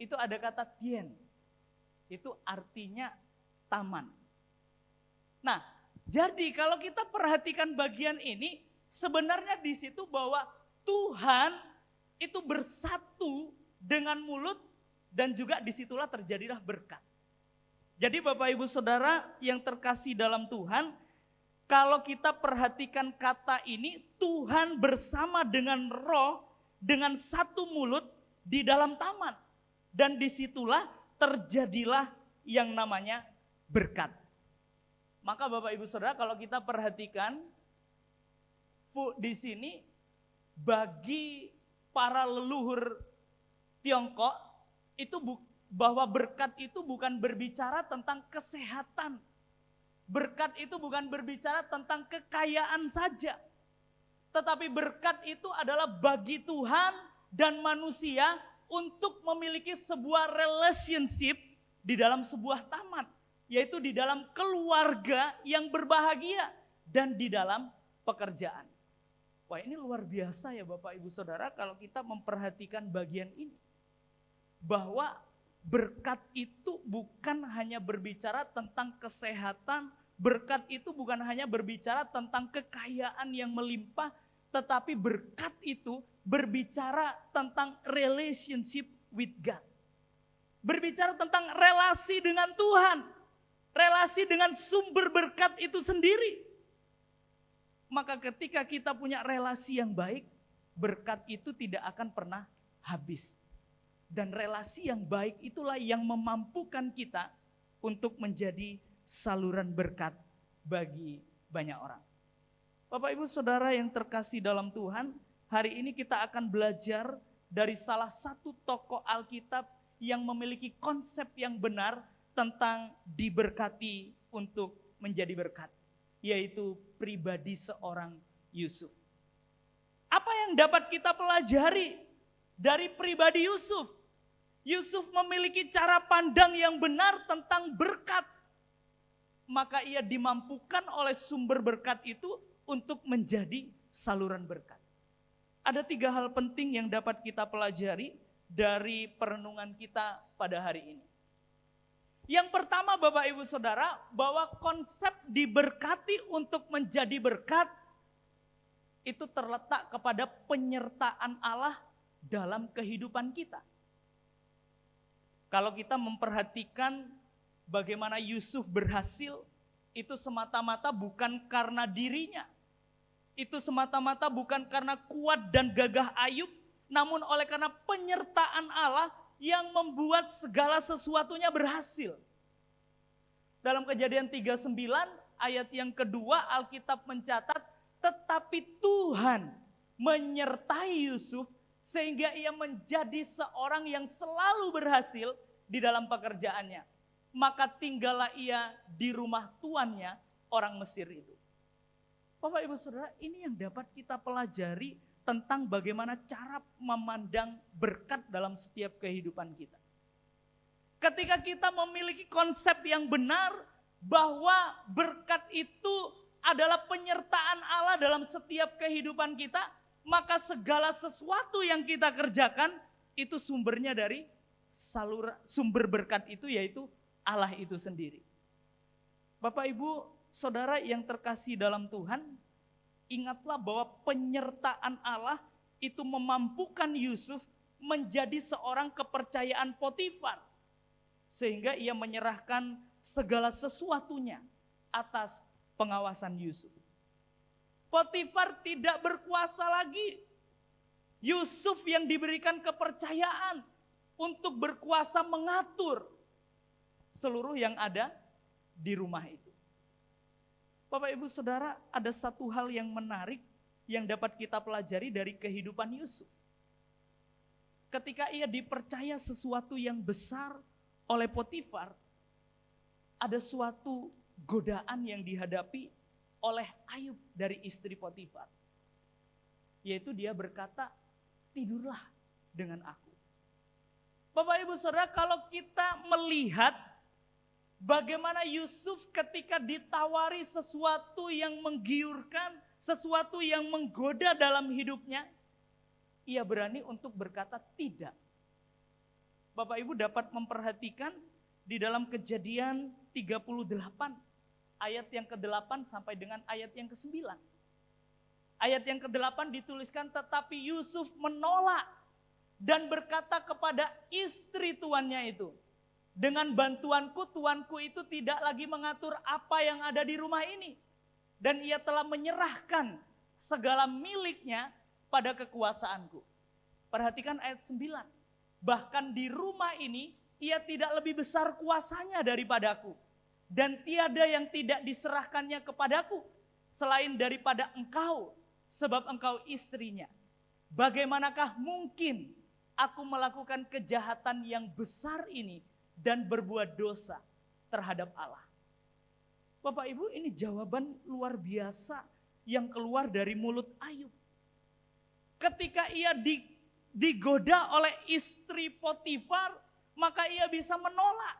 itu ada kata tien. Itu artinya taman. Nah, jadi kalau kita perhatikan bagian ini, sebenarnya di situ bahwa Tuhan itu bersatu dengan mulut dan juga disitulah terjadilah berkat. Jadi Bapak Ibu Saudara yang terkasih dalam Tuhan, kalau kita perhatikan kata ini, Tuhan bersama dengan Roh, dengan satu mulut di dalam taman. Dan disitulah terjadilah yang namanya berkat. Maka Bapak Ibu Saudara kalau kita perhatikan, di sini bagi para leluhur Tiongkok, itu bahwa berkat itu bukan berbicara tentang kesehatan. Berkat itu bukan berbicara tentang kekayaan saja. Tetapi berkat itu adalah bagi Tuhan dan manusia untuk memiliki sebuah relationship di dalam sebuah taman. Yaitu di dalam keluarga yang berbahagia dan di dalam pekerjaan. Wah, ini luar biasa ya Bapak Ibu Saudara kalau kita memperhatikan bagian ini. Bahwa berkat itu bukan hanya berbicara tentang kesehatan, berkat itu bukan hanya berbicara tentang kekayaan yang melimpah, tetapi berkat itu berbicara tentang relationship with God. Berbicara tentang relasi dengan Tuhan, relasi dengan sumber berkat itu sendiri. Maka ketika kita punya relasi yang baik, berkat itu tidak akan pernah habis. Dan relasi yang baik itulah yang memampukan kita untuk menjadi saluran berkat bagi banyak orang. Bapak Ibu Saudara yang terkasih dalam Tuhan, hari ini kita akan belajar dari salah satu tokoh Alkitab yang memiliki konsep yang benar tentang diberkati untuk menjadi berkat, yaitu pribadi seorang Yusuf. Apa yang dapat kita pelajari dari pribadi Yusuf? Yusuf memiliki cara pandang yang benar tentang berkat. Maka ia dimampukan oleh sumber berkat itu untuk menjadi saluran berkat. Ada 3 hal penting yang dapat kita pelajari dari perenungan kita pada hari ini. Yang pertama Bapak Ibu Saudara, bahwa konsep diberkati untuk menjadi berkat itu terletak kepada penyertaan Allah dalam kehidupan kita. Kalau kita memperhatikan bagaimana Yusuf berhasil, itu semata-mata bukan karena dirinya. Itu semata-mata bukan karena kuat dan gagah Ayub, namun oleh karena penyertaan Allah yang membuat segala sesuatunya berhasil. Dalam Kejadian 39 ayat yang kedua Alkitab mencatat, tetapi Tuhan menyertai Yusuf sehingga ia menjadi seorang yang selalu berhasil di dalam pekerjaannya. Maka tinggallah ia di rumah tuannya, orang Mesir itu. Bapak Ibu Saudara, ini yang dapat kita pelajari tentang bagaimana cara memandang berkat dalam setiap kehidupan kita. Ketika kita memiliki konsep yang benar bahwa berkat itu adalah penyertaan Allah dalam setiap kehidupan kita, maka segala sesuatu yang kita kerjakan itu sumbernya dari sumber berkat itu, yaitu Allah itu sendiri. Bapak Ibu Saudara yang terkasih dalam Tuhan, ingatlah bahwa penyertaan Allah itu memampukan Yusuf menjadi seorang kepercayaan Potifar. Sehingga ia menyerahkan segala sesuatunya atas pengawasan Yusuf. Potifar tidak berkuasa lagi. Yusuf yang diberikan kepercayaan untuk berkuasa mengatur seluruh yang ada di rumah itu. Bapak Ibu Saudara, ada satu hal yang menarik yang dapat kita pelajari dari kehidupan Yusuf. Ketika ia dipercaya sesuatu yang besar oleh Potifar, ada suatu godaan yang dihadapi oleh Ayub dari istri Potifar. Yaitu dia berkata, tidurlah dengan aku. Bapak Ibu Saudara, kalau kita melihat bagaimana Yusuf ketika ditawari sesuatu yang menggiurkan, sesuatu yang menggoda dalam hidupnya, ia berani untuk berkata tidak. Bapak Ibu dapat memperhatikan di dalam Kejadian 38 ayat yang ke-8 sampai dengan ayat yang ke-9. Ayat yang ke-8 dituliskan, tetapi Yusuf menolak dan berkata kepada istri tuannya itu, dengan bantuanku, tuanku itu tidak lagi mengatur apa yang ada di rumah ini. Dan ia telah menyerahkan segala miliknya pada kekuasaanku. Perhatikan ayat 9. Bahkan di rumah ini, ia tidak lebih besar kuasanya daripadaku. Dan tiada yang tidak diserahkannya kepadaku, selain daripada engkau, sebab engkau istrinya. Bagaimanakah mungkin aku melakukan kejahatan yang besar ini, dan berbuat dosa terhadap Allah? Bapak Ibu, ini jawaban luar biasa yang keluar dari mulut Ayub. ketika ia digoda oleh istri Potifar, maka ia bisa menolak.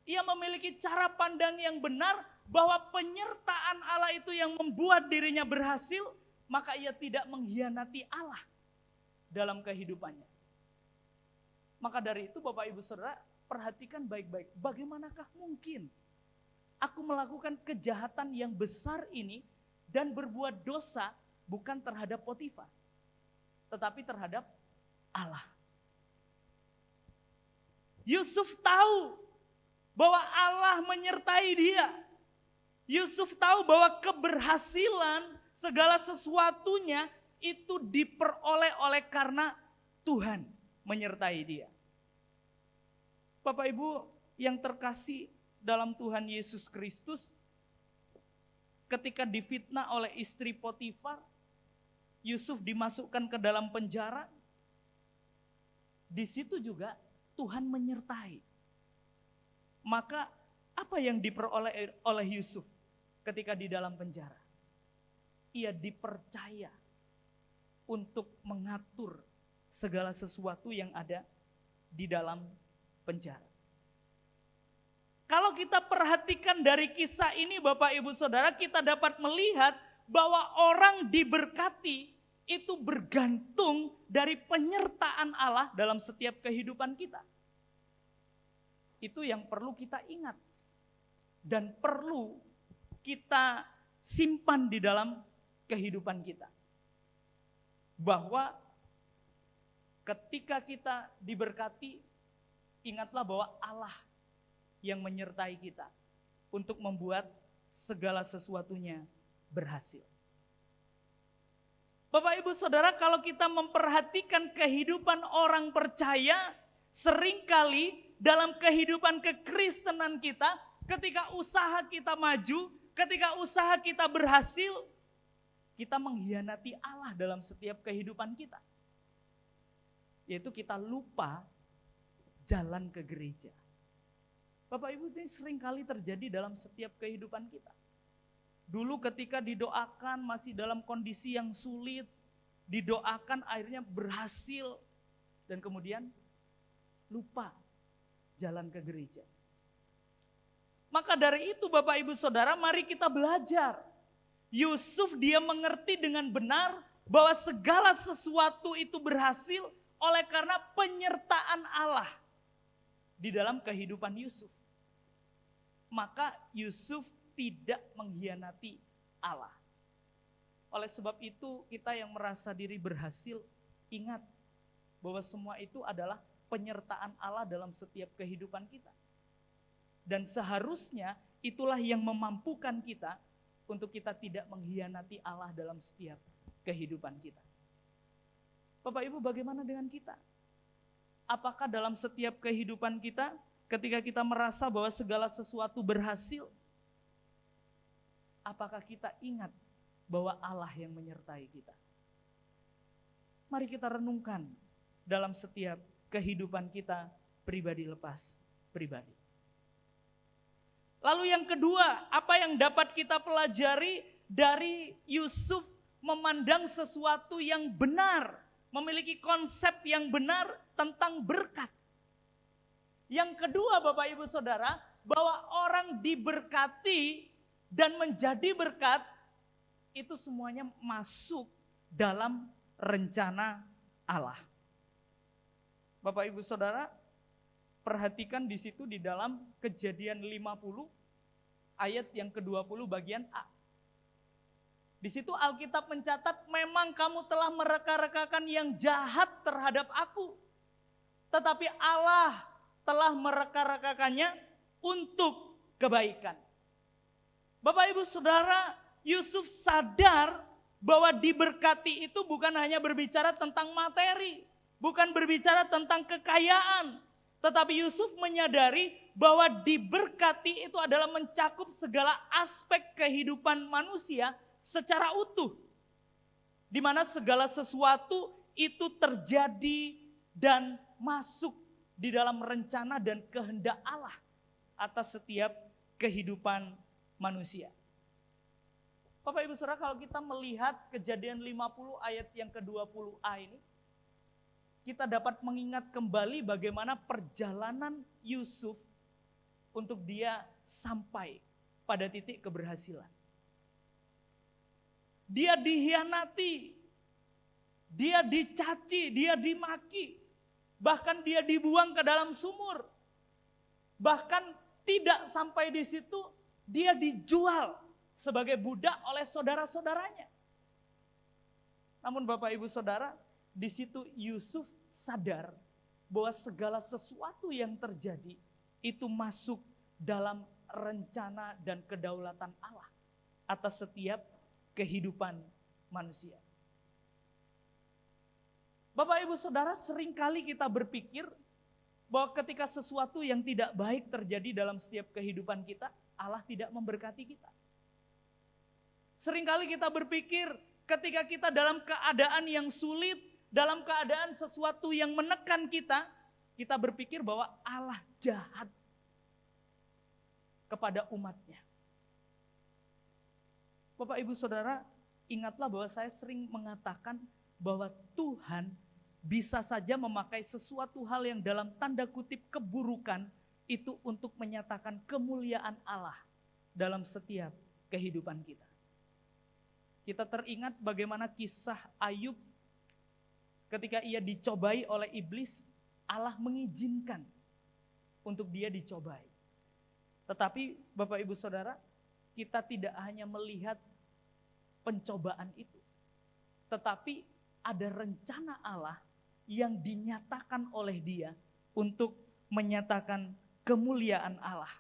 Ia memiliki cara pandang yang benar bahwa penyertaan Allah itu yang membuat dirinya berhasil, maka ia tidak mengkhianati Allah dalam kehidupannya. Maka dari itu Bapak Ibu Saudara, perhatikan baik-baik, bagaimanakah mungkin aku melakukan kejahatan yang besar ini dan berbuat dosa bukan terhadap Potifar, tetapi terhadap Allah. Yusuf tahu bahwa Allah menyertai dia. Yusuf tahu bahwa keberhasilan segala sesuatunya itu diperoleh oleh karena Tuhan menyertai dia. Bapak Ibu yang terkasih dalam Tuhan Yesus Kristus, ketika difitnah oleh istri Potifar, Yusuf dimasukkan ke dalam penjara. Di situ juga Tuhan menyertai. Maka apa yang diperoleh oleh Yusuf ketika di dalam penjara? Ia dipercaya untuk mengatur segala sesuatu yang ada di dalam penjara. Kalau kita perhatikan dari kisah ini Bapak Ibu Saudara, kita dapat melihat bahwa orang diberkati itu bergantung dari penyertaan Allah dalam setiap kehidupan kita. Itu yang perlu kita ingat dan perlu kita simpan di dalam kehidupan kita. Bahwa ketika kita diberkati, ingatlah bahwa Allah yang menyertai kita untuk membuat segala sesuatunya berhasil. Bapak Ibu Saudara, kalau kita memperhatikan kehidupan orang percaya, seringkali dalam kehidupan kekristenan kita, ketika usaha kita maju, ketika usaha kita berhasil, kita mengkhianati Allah dalam setiap kehidupan kita. Yaitu kita lupa jalan ke gereja. Bapak Ibu, ini seringkali terjadi dalam setiap kehidupan kita. Dulu ketika didoakan masih dalam kondisi yang sulit, didoakan akhirnya berhasil, dan kemudian lupa jalan ke gereja. Maka dari itu Bapak Ibu Saudara, mari kita belajar. Yusuf dia mengerti dengan benar bahwa segala sesuatu itu berhasil oleh karena penyertaan Allah di dalam kehidupan Yusuf. Maka Yusuf tidak mengkhianati Allah. Oleh sebab itu kita yang merasa diri berhasil, ingat bahwa semua itu adalah penyertaan Allah dalam setiap kehidupan kita. Dan seharusnya itulah yang memampukan kita untuk kita tidak mengkhianati Allah dalam setiap kehidupan kita. Bapak Ibu, bagaimana dengan kita? Apakah dalam setiap kehidupan kita, ketika kita merasa bahwa segala sesuatu berhasil, apakah kita ingat bahwa Allah yang menyertai kita? Mari kita renungkan dalam setiap kehidupan kita pribadi lepas pribadi. Lalu yang kedua, apa yang dapat kita pelajari dari Yusuf memandang sesuatu yang benar, memiliki konsep yang benar tentang berkat. Yang kedua Bapak Ibu Saudara, bahwa orang diberkati dan menjadi berkat, itu semuanya masuk dalam rencana Allah. Bapak Ibu Saudara, perhatikan di situ di dalam Kejadian 50 ayat yang ke-20 bagian A. Di situ Alkitab mencatat, memang kamu telah mereka-rekakan yang jahat terhadap aku, tetapi Allah telah mereka-rekakannya untuk kebaikan. Bapak Ibu Saudara, Yusuf sadar bahwa diberkati itu bukan hanya berbicara tentang materi, bukan berbicara tentang kekayaan, tetapi Yusuf menyadari bahwa diberkati itu adalah mencakup segala aspek kehidupan manusia secara utuh, di mana segala sesuatu itu terjadi dan masuk di dalam rencana dan kehendak Allah atas setiap kehidupan manusia. Bapak Ibu Saudara, kalau kita melihat Kejadian 50 ayat yang ke-20a ini, kita dapat mengingat kembali bagaimana perjalanan Yusuf untuk dia sampai pada titik keberhasilan. Dia dihianati, dia dicaci, dia dimaki, bahkan dia dibuang ke dalam sumur. Bahkan tidak sampai di situ, dia dijual sebagai budak oleh saudara-saudaranya. Namun Bapak Ibu Saudara, di situ Yusuf sadar bahwa segala sesuatu yang terjadi itu masuk dalam rencana dan kedaulatan Allah atas setiap kehidupan manusia. Bapak Ibu Saudara, seringkali kita berpikir bahwa ketika sesuatu yang tidak baik terjadi dalam setiap kehidupan kita, Allah tidak memberkati kita. Seringkali kita berpikir ketika kita dalam keadaan yang sulit, dalam keadaan sesuatu yang menekan kita, kita berpikir bahwa Allah jahat kepada umatnya. Bapak Ibu Saudara, ingatlah bahwa saya sering mengatakan bahwa Tuhan bisa saja memakai sesuatu hal yang dalam tanda kutip keburukan itu untuk menyatakan kemuliaan Allah dalam setiap kehidupan kita. Kita teringat bagaimana kisah Ayub ketika ia dicobai oleh iblis, Allah mengizinkan untuk dia dicobai. Tetapi Bapak Ibu Saudara, kita tidak hanya melihat pencobaan itu, tetapi ada rencana Allah yang dinyatakan oleh dia untuk menyatakan kemuliaan Allah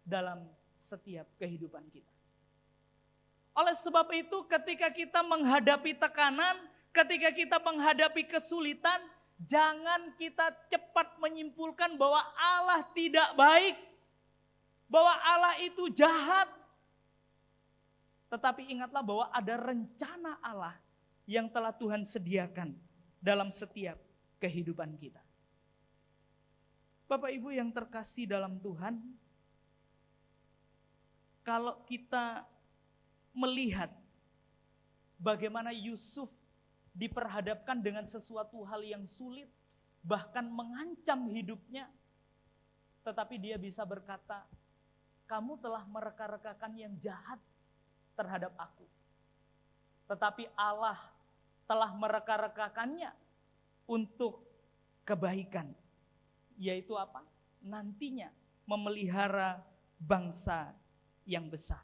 dalam setiap kehidupan kita. Oleh sebab itu, ketika kita menghadapi tekanan, ketika kita menghadapi kesulitan, jangan kita cepat menyimpulkan bahwa Allah tidak baik, bahwa Allah itu jahat. Tetapi ingatlah bahwa ada rencana Allah yang telah Tuhan sediakan dalam setiap kehidupan kita. Bapak Ibu yang terkasih dalam Tuhan, kalau kita melihat bagaimana Yusuf diperhadapkan dengan sesuatu hal yang sulit, bahkan mengancam hidupnya, tetapi dia bisa berkata, kamu telah mereka-rekakan yang jahat terhadap aku. Tetapi Allah telah mereka-rekakannya untuk kebaikan. Yaitu apa? Nantinya memelihara bangsa yang besar.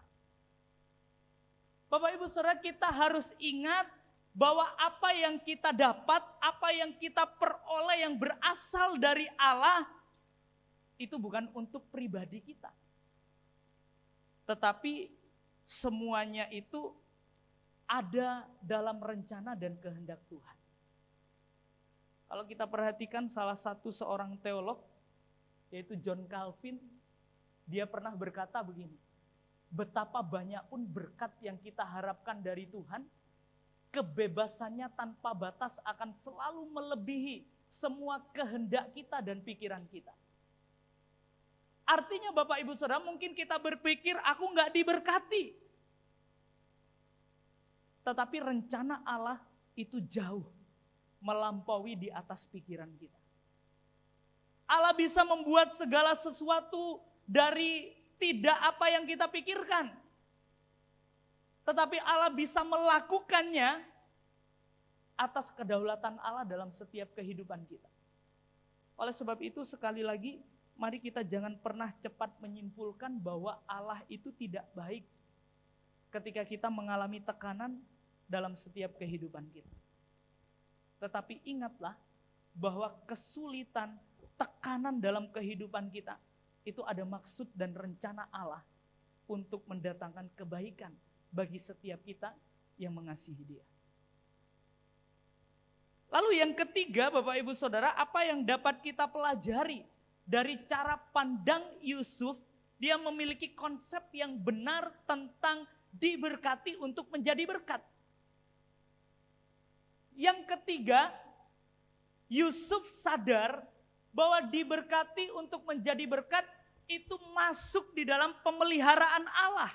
Bapak Ibu Saudara, kita harus ingat bahwa apa yang kita dapat, apa yang kita peroleh yang berasal dari Allah, itu bukan untuk pribadi kita. Tetapi semuanya itu ada dalam rencana dan kehendak Tuhan. Kalau kita perhatikan salah satu seorang teolog, yaitu John Calvin, dia pernah berkata begini, betapa banyak pun berkat yang kita harapkan dari Tuhan, kebebasannya tanpa batas akan selalu melebihi semua kehendak kita dan pikiran kita. Artinya Bapak Ibu Saudara, mungkin kita berpikir aku nggak diberkati. Tetapi rencana Allah itu jauh melampaui di atas pikiran kita. Allah bisa membuat segala sesuatu dari tidak apa yang kita pikirkan. Tetapi Allah bisa melakukannya atas kedaulatan Allah dalam setiap kehidupan kita. Oleh sebab itu sekali lagi, mari kita jangan pernah cepat menyimpulkan bahwa Allah itu tidak baik ketika kita mengalami tekanan dalam setiap kehidupan kita. Tetapi ingatlah bahwa kesulitan, tekanan dalam kehidupan kita itu ada maksud dan rencana Allah untuk mendatangkan kebaikan bagi setiap kita yang mengasihi Dia. Lalu yang ketiga, Bapak Ibu Saudara, apa yang dapat kita pelajari dari cara pandang Yusuf? Dia memiliki konsep yang benar tentang diberkati untuk menjadi berkat. Yang ketiga, Yusuf sadar bahwa diberkati untuk menjadi berkat itu masuk di dalam pemeliharaan Allah.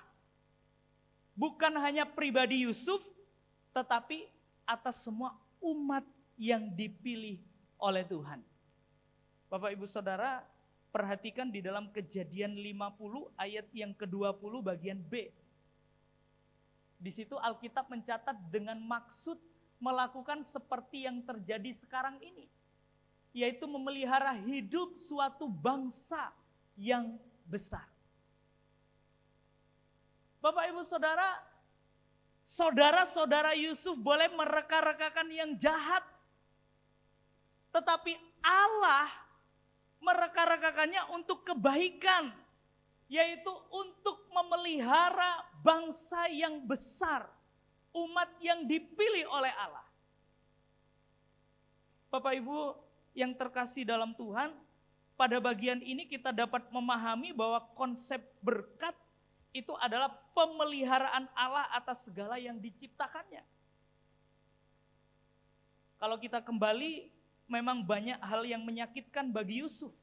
bukan hanya pribadi Yusuf, tetapi atas semua umat yang dipilih oleh Tuhan. Bapak Ibu Saudara, perhatikan di dalam Kejadian 50 ayat yang ke-20 bagian B. Di situ Alkitab mencatat dengan maksud melakukan seperti yang terjadi sekarang ini, yaitu memelihara hidup suatu bangsa yang besar. Bapak Ibu Saudara, saudara-saudara Yusuf boleh mereka-rekakan yang jahat, tetapi Allah mereka-rekakannya untuk kebaikan, yaitu untuk memelihara bangsa yang besar, umat yang dipilih oleh Allah. Bapak Ibu yang terkasih dalam Tuhan, pada bagian ini kita dapat memahami bahwa konsep berkat itu adalah pemeliharaan Allah atas segala yang diciptakannya. Kalau kita kembali, memang banyak hal yang menyakitkan bagi Yusuf.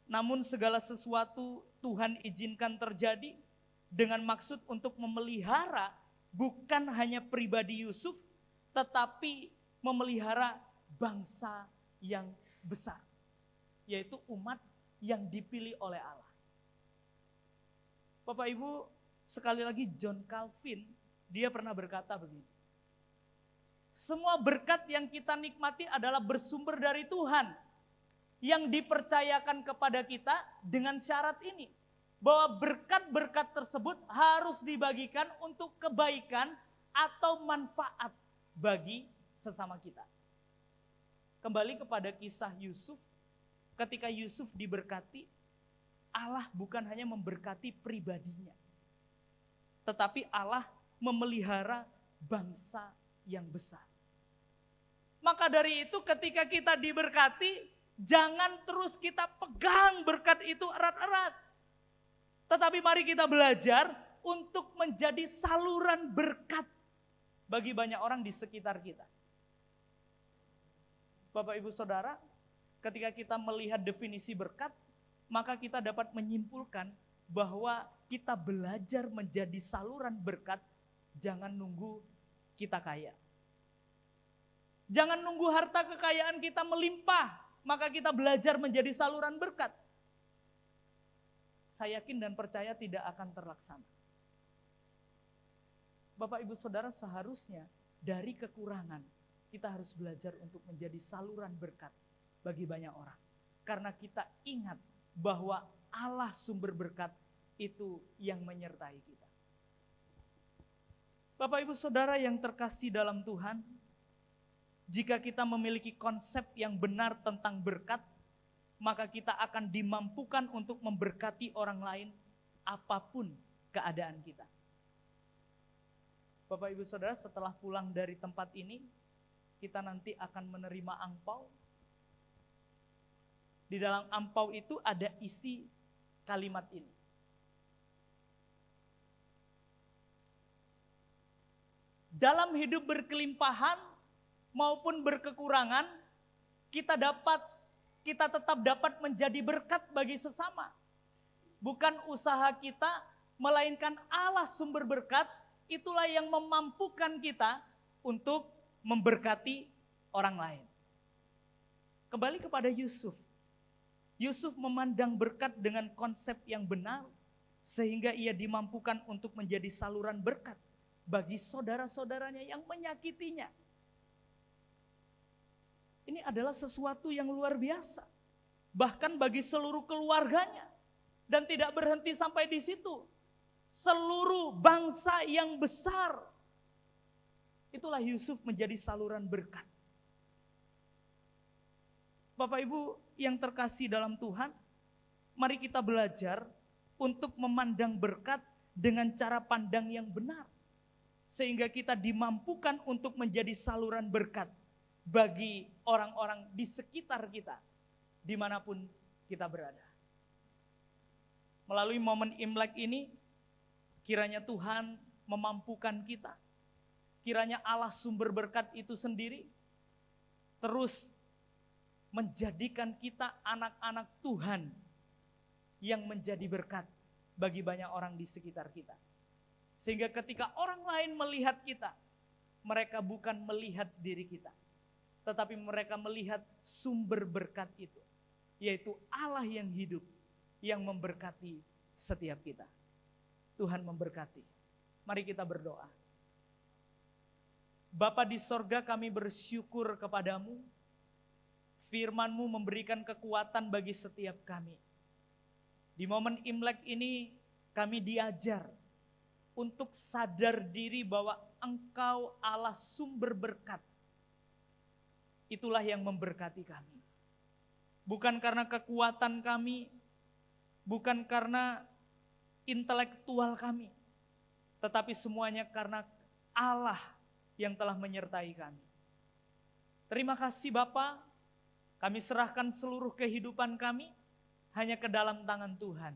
Namun segala sesuatu Tuhan izinkan terjadi dengan maksud untuk memelihara bukan hanya pribadi Yusuf, tetapi memelihara bangsa yang besar, yaitu umat yang dipilih oleh Allah. Bapak Ibu, sekali lagi John Calvin, dia pernah berkata begini, semua berkat yang kita nikmati adalah bersumber dari Tuhan, yang dipercayakan kepada kita dengan syarat ini, bahwa berkat-berkat tersebut harus dibagikan untuk kebaikan atau manfaat bagi sesama kita. Kembali kepada kisah Yusuf, ketika Yusuf diberkati, Allah bukan hanya memberkati pribadinya, tetapi Allah memelihara bangsa yang besar. Maka dari itu ketika kita diberkati, jangan terus kita pegang berkat itu erat-erat. Tetapi mari kita belajar untuk menjadi saluran berkat bagi banyak orang di sekitar kita. Bapak Ibu Saudara, ketika kita melihat definisi berkat, maka kita dapat menyimpulkan bahwa kita belajar menjadi saluran berkat, jangan nunggu kita kaya. Jangan nunggu harta kekayaan kita melimpah, maka kita belajar menjadi saluran berkat. Saya yakin dan percaya tidak akan terlaksana. Bapak Ibu Saudara, seharusnya dari kekurangan kita harus belajar untuk menjadi saluran berkat bagi banyak orang. Karena kita ingat bahwa Allah sumber berkat itu yang menyertai kita. Bapak Ibu Saudara yang terkasih dalam Tuhan, jika kita memiliki konsep yang benar tentang berkat, maka kita akan dimampukan untuk memberkati orang lain apapun keadaan kita. Bapak Ibu Saudara, setelah pulang dari tempat ini, kita nanti akan menerima angpau. Di dalam angpau itu ada isi kalimat ini. Dalam hidup berkelimpahan maupun berkekurangan, kita tetap dapat menjadi berkat bagi sesama. Bukan usaha kita, melainkan Allah sumber berkat, itulah yang memampukan kita untuk memberkati orang lain. Kembali kepada Yusuf. Yusuf memandang berkat dengan konsep yang benar, sehingga ia dimampukan untuk menjadi saluran berkat bagi saudara-saudaranya yang menyakitinya. Ini adalah sesuatu yang luar biasa, bahkan bagi seluruh keluarganya. Dan tidak berhenti sampai di situ, seluruh bangsa yang besar. Itulah Yusuf menjadi saluran berkat. Bapak Ibu yang terkasih dalam Tuhan, mari kita belajar untuk memandang berkat dengan cara pandang yang benar, sehingga kita dimampukan untuk menjadi saluran berkat bagi orang-orang di sekitar kita, dimanapun kita berada. Melalui momen Imlek ini, kiranya Tuhan memampukan kita, kiranya Allah sumber berkat itu sendiri terus menjadikan kita anak-anak Tuhan yang menjadi berkat bagi banyak orang di sekitar kita. Sehingga ketika orang lain melihat kita, mereka bukan melihat diri kita, tetapi mereka melihat sumber berkat itu, yaitu Allah yang hidup, yang memberkati setiap kita. Tuhan memberkati. Mari kita berdoa. Bapa di sorga, kami bersyukur kepadamu. Firman-Mu memberikan kekuatan bagi setiap kami. Di momen Imlek ini kami diajar untuk sadar diri bahwa Engkau Allah sumber berkat. Itulah yang memberkati kami. Bukan karena kekuatan kami, bukan karena intelektual kami, tetapi semuanya karena Allah yang telah menyertai kami. Terima kasih Bapa, kami serahkan seluruh kehidupan kami hanya ke dalam tangan Tuhan.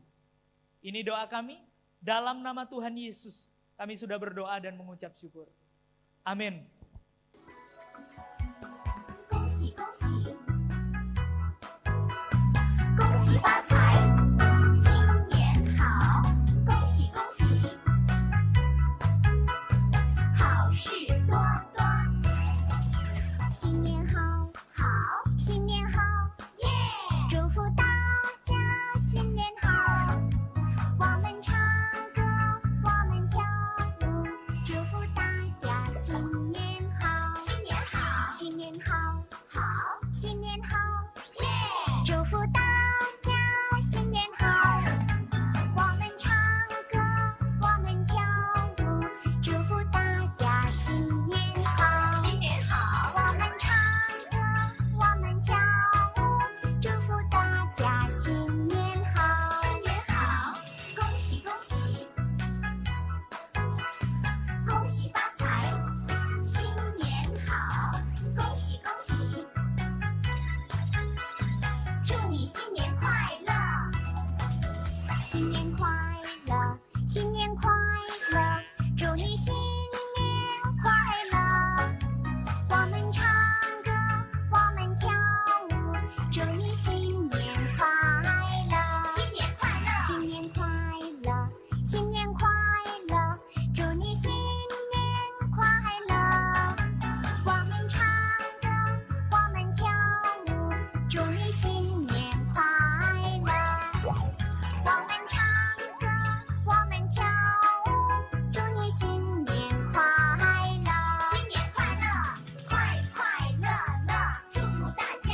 Ini doa kami, dalam nama Tuhan Yesus, kami sudah berdoa dan mengucap syukur. Amin. 恭喜恭喜，恭喜发财，新年好！恭喜恭喜，好事多多，新年好，好，新年好，耶！祝福大家新年好，我们唱歌，我们跳舞，祝福大家新年好，新年好，新年好。 好，新年好，耶！祝福大家新年好，我们唱歌，我们跳舞，祝福大家新年好，新年好，我们唱歌，我们跳舞，祝福大家新年好，新年好，恭喜恭喜，恭喜发财，新年好，恭喜恭喜。 祝你新年快乐，新年快乐，新年快乐，祝你新年快乐。我们唱歌，我们跳舞，祝你新年快乐，新年快乐，新年快乐，新年快乐，祝你新年快乐。我们唱歌，我们跳舞，祝你新年。 我们唱歌，我们跳舞，祝你新年快乐！新年快乐，快快乐乐，祝福大家！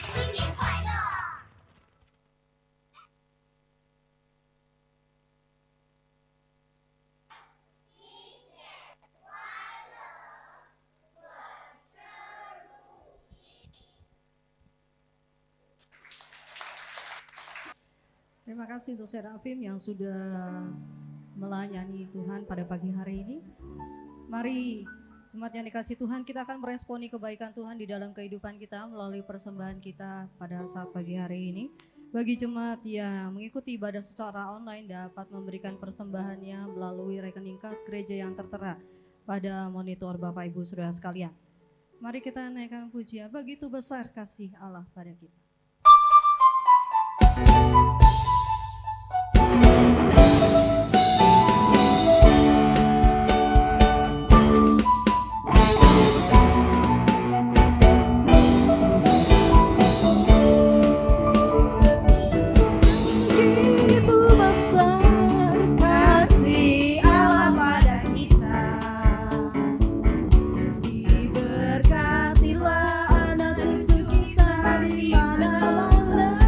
新年快乐！ Terima kasih untuk Serafim yang sudah melayani Tuhan pada pagi hari ini. Mari jemaat yang dikasih Tuhan, kita akan meresponi kebaikan Tuhan di dalam kehidupan kita melalui persembahan kita pada saat pagi hari ini. Bagi jemaat yang mengikuti ibadah secara online dapat memberikan persembahannya melalui rekening kas gereja yang tertera pada monitor Bapak Ibu Saudara sekalian. Mari kita naikkan pujian, begitu besar kasih Allah pada kita. Diberkatilah anak cucu kita di mana-mana.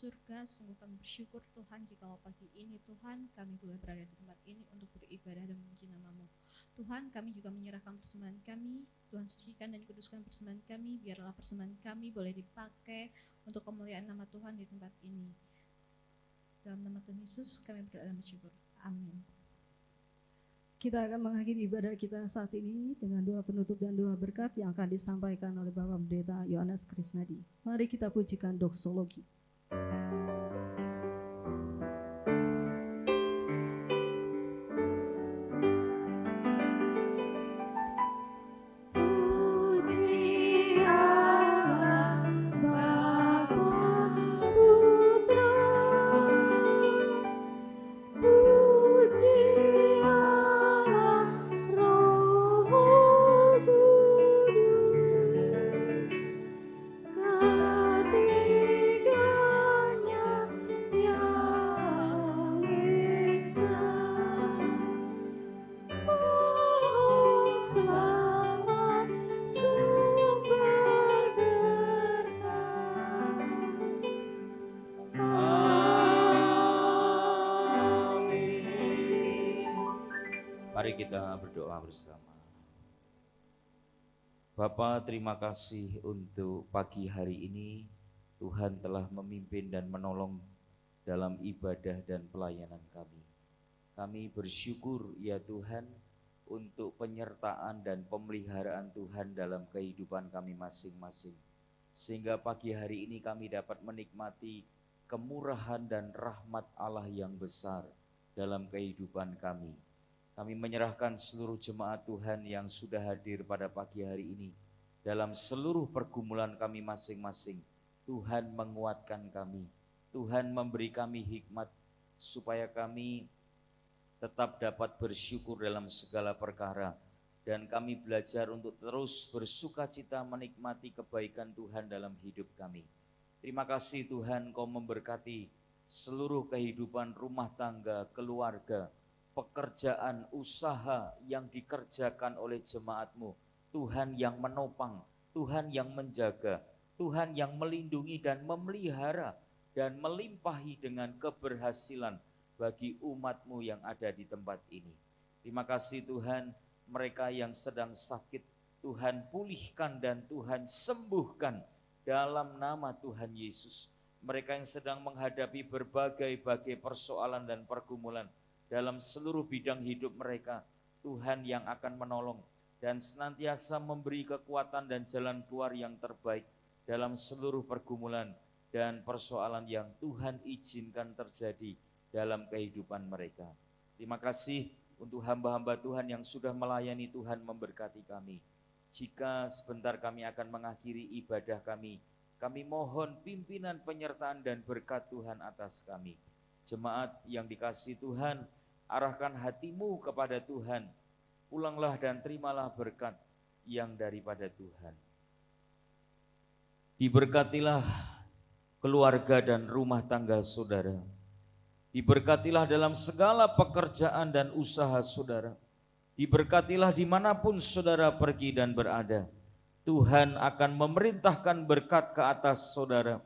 surga, sungguh kami bersyukur Tuhan jikalau pagi ini Tuhan kami boleh berada di tempat ini untuk beribadah dan memuji nama-Mu. Tuhan, kami juga menyerahkan persembahan kami, Tuhan sucikan dan kuduskan persembahan kami, biarlah persembahan kami boleh dipakai untuk kemuliaan nama Tuhan di tempat ini. Dalam nama Tuhan Yesus kami berdoa dan bersyukur. Amin. Kita akan mengakhiri ibadah kita saat ini dengan doa penutup dan doa berkat yang akan disampaikan oleh Bapak Pendeta Yohanes Krisnadi. Mari kita pujikan doksologi. Puji Allah, Bapa, Putra, puji Allah, Roh Kudus, ketiganya yang esa. Mohon selamat sumber berkah. Mari kita berdoa bersama. Bapa, terima kasih untuk pagi hari ini. Tuhan telah memimpin dan menolong dalam ibadah dan pelayanan kami. Kami bersyukur ya Tuhan untuk penyertaan dan pemeliharaan Tuhan dalam kehidupan kami masing-masing. Sehingga pagi hari ini kami dapat menikmati kemurahan dan rahmat Allah yang besar dalam kehidupan kami. Kami menyerahkan seluruh jemaat Tuhan yang sudah hadir pada pagi hari ini. Dalam seluruh pergumulan kami masing-masing, Tuhan menguatkan kami. Tuhan memberi kami hikmat supaya kami tetap dapat bersyukur dalam segala perkara. Dan kami belajar untuk terus bersukacita menikmati kebaikan Tuhan dalam hidup kami. Terima kasih Tuhan, Kau memberkati seluruh kehidupan rumah tangga, keluarga, pekerjaan, usaha yang dikerjakan oleh jemaat-Mu. Tuhan yang menopang, Tuhan yang menjaga, Tuhan yang melindungi dan memelihara dan melimpahi dengan keberhasilan bagi umat-Mu yang ada di tempat ini. Terima kasih Tuhan, mereka yang sedang sakit, Tuhan pulihkan dan Tuhan sembuhkan dalam nama Tuhan Yesus. Mereka yang sedang menghadapi berbagai persoalan dan pergumulan dalam seluruh bidang hidup mereka, Tuhan yang akan menolong dan senantiasa memberi kekuatan dan jalan keluar yang terbaik dalam seluruh pergumulan dan persoalan yang Tuhan izinkan terjadi dalam kehidupan mereka. Terima kasih untuk hamba-hamba Tuhan yang sudah melayani Tuhan memberkati kami. Jika sebentar kami akan mengakhiri ibadah kami mohon pimpinan, penyertaan dan berkat Tuhan atas kami. Jemaat yang dikasihi Tuhan, arahkan hatimu kepada Tuhan. Pulanglah dan terimalah berkat yang daripada Tuhan. Diberkatilah keluarga dan rumah tangga saudara. Diberkatilah dalam segala pekerjaan dan usaha saudara. Diberkatilah dimanapun saudara pergi dan berada. Tuhan akan memerintahkan berkat ke atas saudara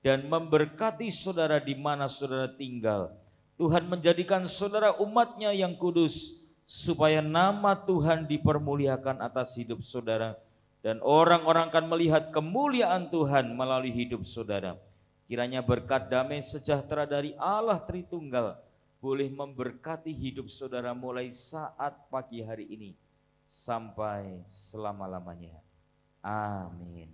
dan memberkati saudara di mana saudara tinggal. Tuhan menjadikan saudara umat-Nya yang kudus, supaya nama Tuhan dipermuliakan atas hidup saudara. Dan orang-orang akan melihat kemuliaan Tuhan melalui hidup saudara. Kiranya berkat damai sejahtera dari Allah Tritunggal boleh memberkati hidup saudara mulai saat pagi hari ini sampai selama-lamanya. Amin.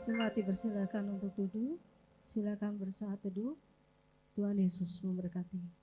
Jemaat dipersilakan untuk duduk, silakan bersaat teduh. Tuhan Yesus memberkati.